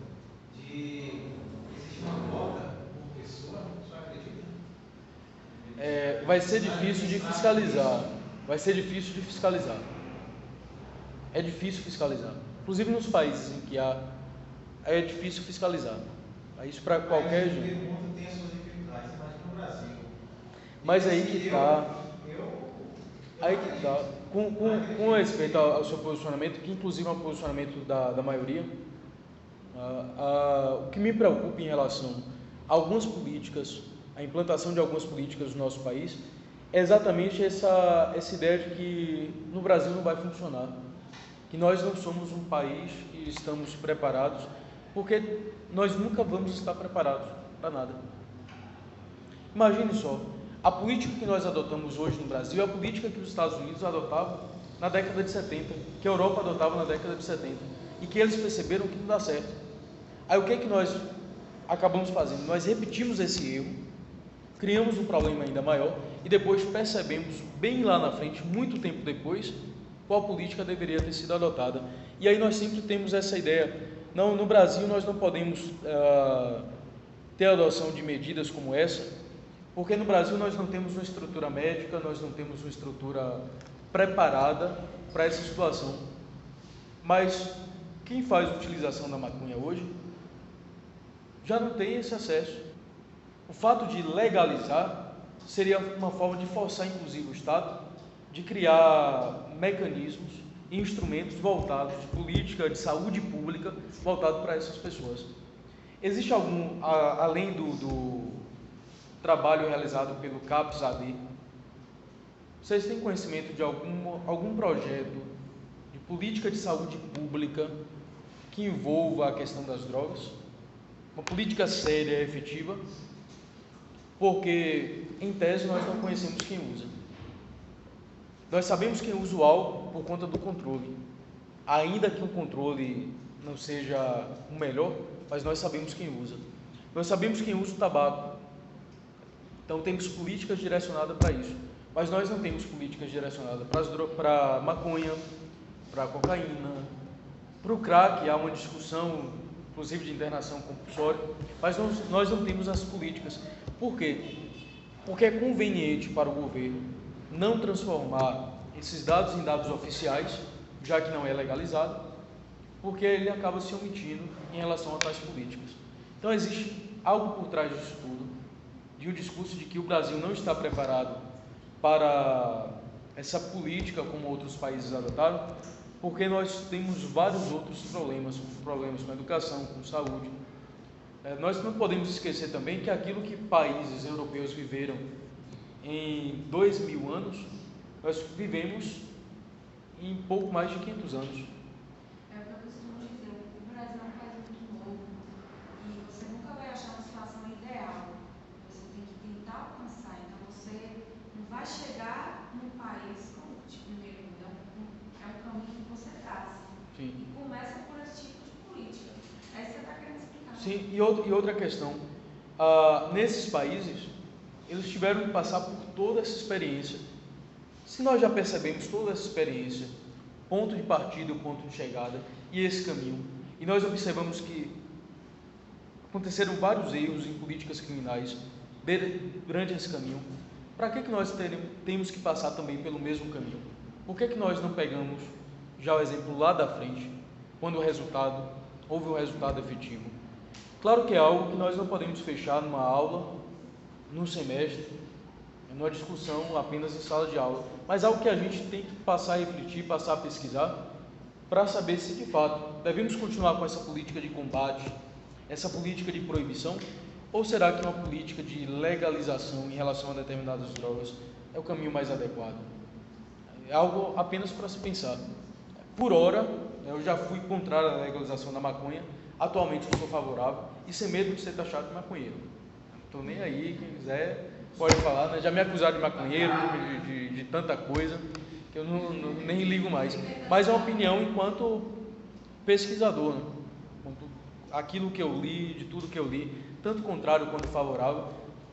existe uma cota por pessoa? O senhor acredita? Vai ser difícil de fiscalizar. É difícil fiscalizar. Inclusive nos países em que é difícil fiscalizar. Isso para qualquer gente. O mundo tem as suas dificuldades, mas no Brasil. Mas aí que está. Com respeito ao seu posicionamento, que inclusive é um posicionamento da maioria, O que me preocupa em relação a algumas políticas, a implantação de algumas políticas no nosso país, é exatamente essa ideia de que no Brasil não vai funcionar, que nós não somos um país que estamos preparados, porque nós nunca vamos estar preparados para nada. Imagine só, a política que nós adotamos hoje no Brasil é a política que os Estados Unidos adotavam na década de 70, que a Europa adotava na década de 70, e que eles perceberam que não dá certo. Aí o que é que nós acabamos fazendo? Nós repetimos esse erro, criamos um problema ainda maior, e depois percebemos, bem lá na frente, muito tempo depois, qual política deveria ter sido adotada. E aí nós sempre temos essa ideia, não, no Brasil nós não podemos ter a adoção de medidas como essa, porque no Brasil nós não temos uma estrutura médica, nós não temos uma estrutura preparada para essa situação. Mas quem faz utilização da maconha hoje já não tem esse acesso. O fato de legalizar seria uma forma de forçar, inclusive, o Estado de criar mecanismos e instrumentos voltados de política de saúde pública voltado para essas pessoas. Existe algum, além do trabalho realizado pelo CAPS-AD, vocês têm conhecimento de algum projeto de política de saúde pública que envolva a questão das drogas? Uma política séria e efetiva? Porque, em tese, nós não conhecemos quem usa. Nós sabemos quem usa o álcool por conta do controle. Ainda que o controle não seja o melhor, mas nós sabemos quem usa. Nós sabemos quem usa o tabaco. Então, temos políticas direcionadas para isso. Mas nós não temos políticas direcionadas para a maconha, para a cocaína, para o crack. Há uma discussão, inclusive, de internação compulsória, mas nós não temos as políticas. Por quê? Porque é conveniente para o governo não transformar esses dados em dados oficiais, já que não é legalizado, porque ele acaba se omitindo em relação a tais políticas. Então, existe algo por trás disso tudo, de um discurso de que o Brasil não está preparado para essa política como outros países adotaram, porque nós temos vários outros problemas com a educação, com saúde. Nós não podemos esquecer também que aquilo que países europeus viveram em 2000 anos, nós vivemos em pouco mais de 500 anos. É o que eu costumo dizer, o Brasil é um país muito novo e você nunca vai achar uma situação ideal. Você tem que tentar alcançar, então você não vai chegar num país como de primeiro mundo, é um caminho que você traça. Sim. E começa por esse tipo de política. Aí você está querendo explicar. Sim, e outra questão, nesses países, eles tiveram que passar por toda essa experiência. Se nós já percebemos toda essa experiência, ponto de partida e ponto de chegada, e esse caminho, e nós observamos que aconteceram vários erros em políticas criminais durante esse caminho, para que nós temos que passar também pelo mesmo caminho? Por que nós não pegamos já o exemplo lá da frente, quando houve um resultado efetivo? Claro que é algo que nós não podemos fechar numa aula, num semestre, numa discussão apenas em sala de aula, mas algo que a gente tem que passar a refletir, passar a pesquisar, para saber se de fato devemos continuar com essa política de combate, essa política de proibição, ou será que uma política de legalização em relação a determinadas drogas é o caminho mais adequado? É algo apenas para se pensar. Por hora, eu já fui contrário à legalização da maconha, atualmente eu sou favorável, e sem medo de ser taxado de maconheiro. Não estou nem aí, quem quiser pode falar, né? Já me acusaram de maconheiro, de tanta coisa, que eu nem ligo mais. Mas é uma opinião enquanto pesquisador, né? Aquilo que eu li, de tudo que eu li, tanto contrário quanto favorável,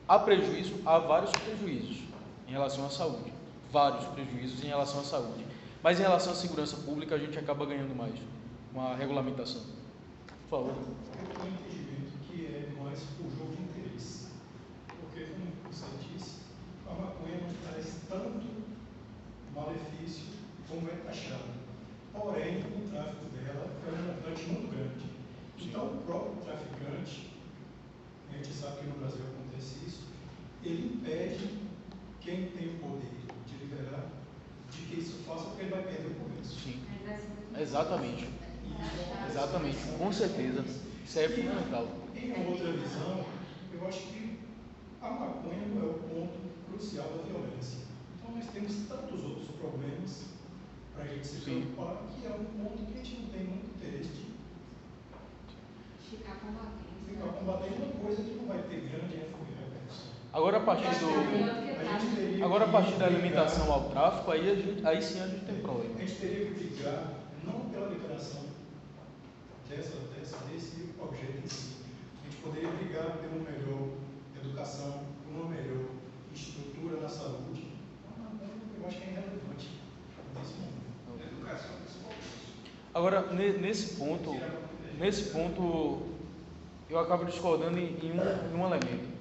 há vários prejuízos em relação à saúde, vários prejuízos em relação à saúde, mas em relação à segurança pública a gente acaba ganhando mais com a regulamentação. Por favor. Eu tenho um entendimento que é mais o jogo de interesse, porque, como você disse, a maconha não traz tanto malefício como é taxada, porém o tráfico dela é um montante muito grande. Então, o próprio traficante, a gente sabe que no Brasil acontece isso, ele impede quem tem o poder de liberar de que isso faça, porque ele vai perder o comércio. Sim, exatamente. Exatamente, com certeza. Isso aí é fundamental. Em outra visão, eu acho que a maconha não é o ponto crucial da violência. Então nós temos tantos outros problemas para a gente se preocupar, que é um ponto que a gente não tem muito interesse de Ficar combatendo. ficar combatendo uma coisa que não vai ter grande repercussão. Agora, a partir da alimentação ao tráfico, aí sim a gente tem problema. A gente teria que brigar não pela liberação desse objeto em si. A gente poderia brigar por uma melhor educação, por uma melhor estrutura na saúde. Eu acho que é irrelevante nesse momento. Educação principalmente. Agora, nesse ponto, eu acabo discordando em um elemento.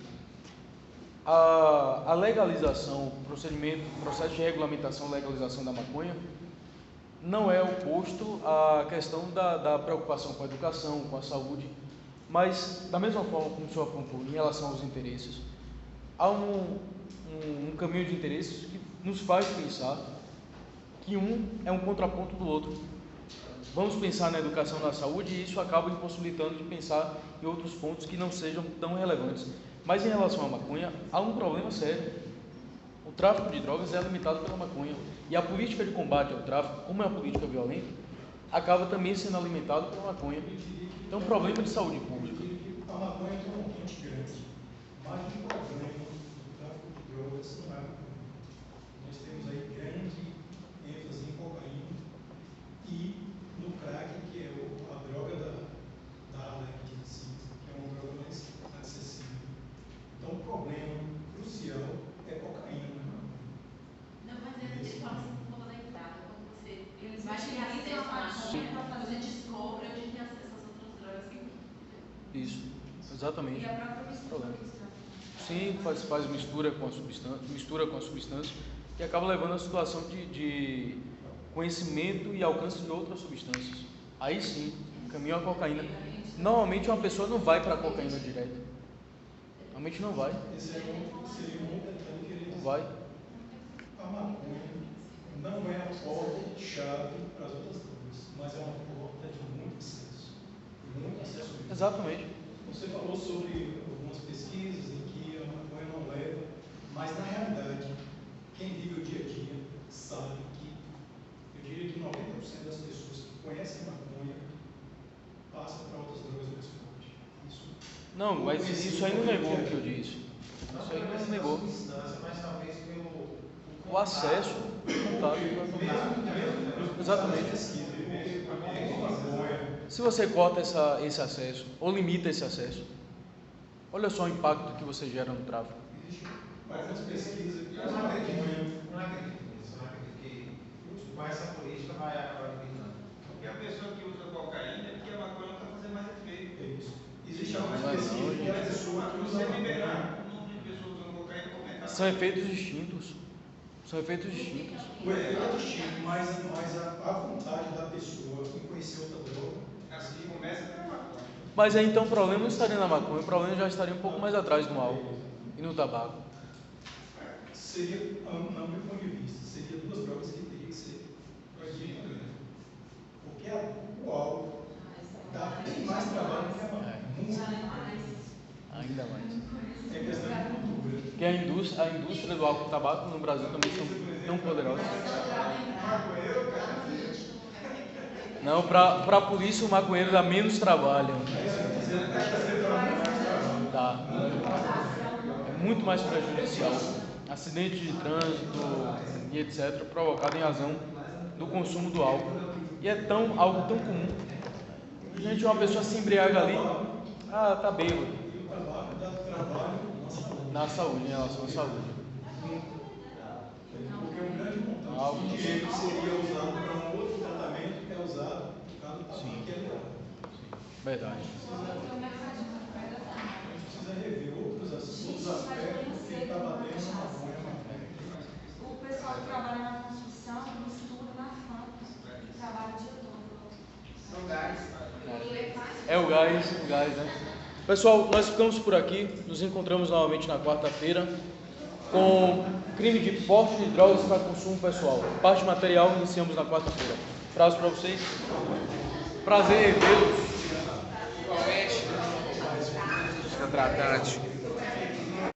A legalização, o processo de regulamentação, legalização da maconha, não é oposto à questão da preocupação com a educação, com a saúde, mas, da mesma forma como o senhor apontou, em relação aos interesses, há um caminho de interesses que nos faz pensar que um é um contraponto do outro. Vamos pensar na educação, na saúde, e isso acaba impossibilitando de pensar em outros pontos que não sejam tão relevantes. Mas em relação à maconha, há um problema sério. O tráfico de drogas é alimentado pela maconha. E a política de combate ao tráfico, como é uma política violenta, acaba também sendo alimentado pela maconha. Então, é um problema de saúde pública. A maconha é um montante grande, mas o problema do tráfico de drogas não é a maconha. Nós temos aí grande ênfase em cocaína e no crack, que é a droga da Harlem, que é uma droga mais acessível. Então, o problema crucial é cocaína, não é maconha. Não, mas ele fala assim, por conta da entrada, quando você Eles vai ter acesso à Sim. maconha, você descobre, hoje tem acesso às outras drogas que Isso, exatamente. E a própria mistura Problema. dos tráficos. Sim, faz mistura com a substância e acaba levando a situação de conhecimento e alcance de outras substâncias. Aí sim, o caminho é a cocaína. Normalmente uma pessoa não vai para a cocaína direto. Normalmente não vai. Esse seria um outro detalhe que eu queria Não dizer. vai. A maconha não é a porta-chave para as outras drogas, mas é uma porta de muito acesso. Muito acesso mesmo. Exatamente. Você falou sobre algumas pesquisas em que a maconha não leva, mas na realidade, quem vive o dia a dia sabe que, eu diria que 90% das pessoas que conhecem a maconha passam para outras drogas mais fortes. Não, mas isso aí não negou o que eu disse. Isso aí não negou. Mas talvez pelo O acesso, contato. Exatamente. Se você corta esse acesso, ou limita esse acesso, olha só o impacto que você gera no tráfico. Algumas pesquisas que Eu não acredito nisso. Não acredito que com essa política vai acabar limitando. Porque a pessoa que usa cocaína é porque a maconha não está fazendo mais efeito. é isso. Existe algumas pesquisas que a pessoa que usa Você maconha liberar o número de pessoas usando cocaína aumentar. São efeitos distintos. São efeitos distintos. o efeito é distinto, mas a vontade da pessoa em conhecer outra droga. Assim começa pela maconha. Mas aí então o problema não estaria na maconha, o problema já estaria um pouco mais atrás no álcool e no tabaco. Seria, no meu ponto de vista, seria duas drogas que teriam que ser proibidas. Porque o álcool dá bem mais trabalho que a maconha. Muito mais. Ainda mais. É questão de cultura. Porque a indústria do álcool e tabaco no Brasil também são tão poderosas. Não, para a polícia o maconheiro dá menos trabalho. Dá. É muito mais prejudicial. Acidente de trânsito e etc. provocado em razão do consumo do álcool. E é algo tão comum. Gente, uma pessoa se embriaga ali, tá bêbado. E o tabaco dá trabalho Na saúde, em relação à saúde. porque um grande montante Algo de dinheiro que seria usado para um outro tratamento é usado por causa do tabaco que é legal. Verdade. A gente precisa rever outros aspectos que está batendo na maconha. O pessoal que trabalha na construção mistura na fanta e trabalha o dia todo. São gás. É o gás, né? Pessoal, nós ficamos por aqui. Nos encontramos novamente na quarta-feira com crime de porte de drogas para consumo pessoal. Parte material iniciamos na quarta-feira. Prazo para vocês. Prazer revê-los. Igualmente. tratante.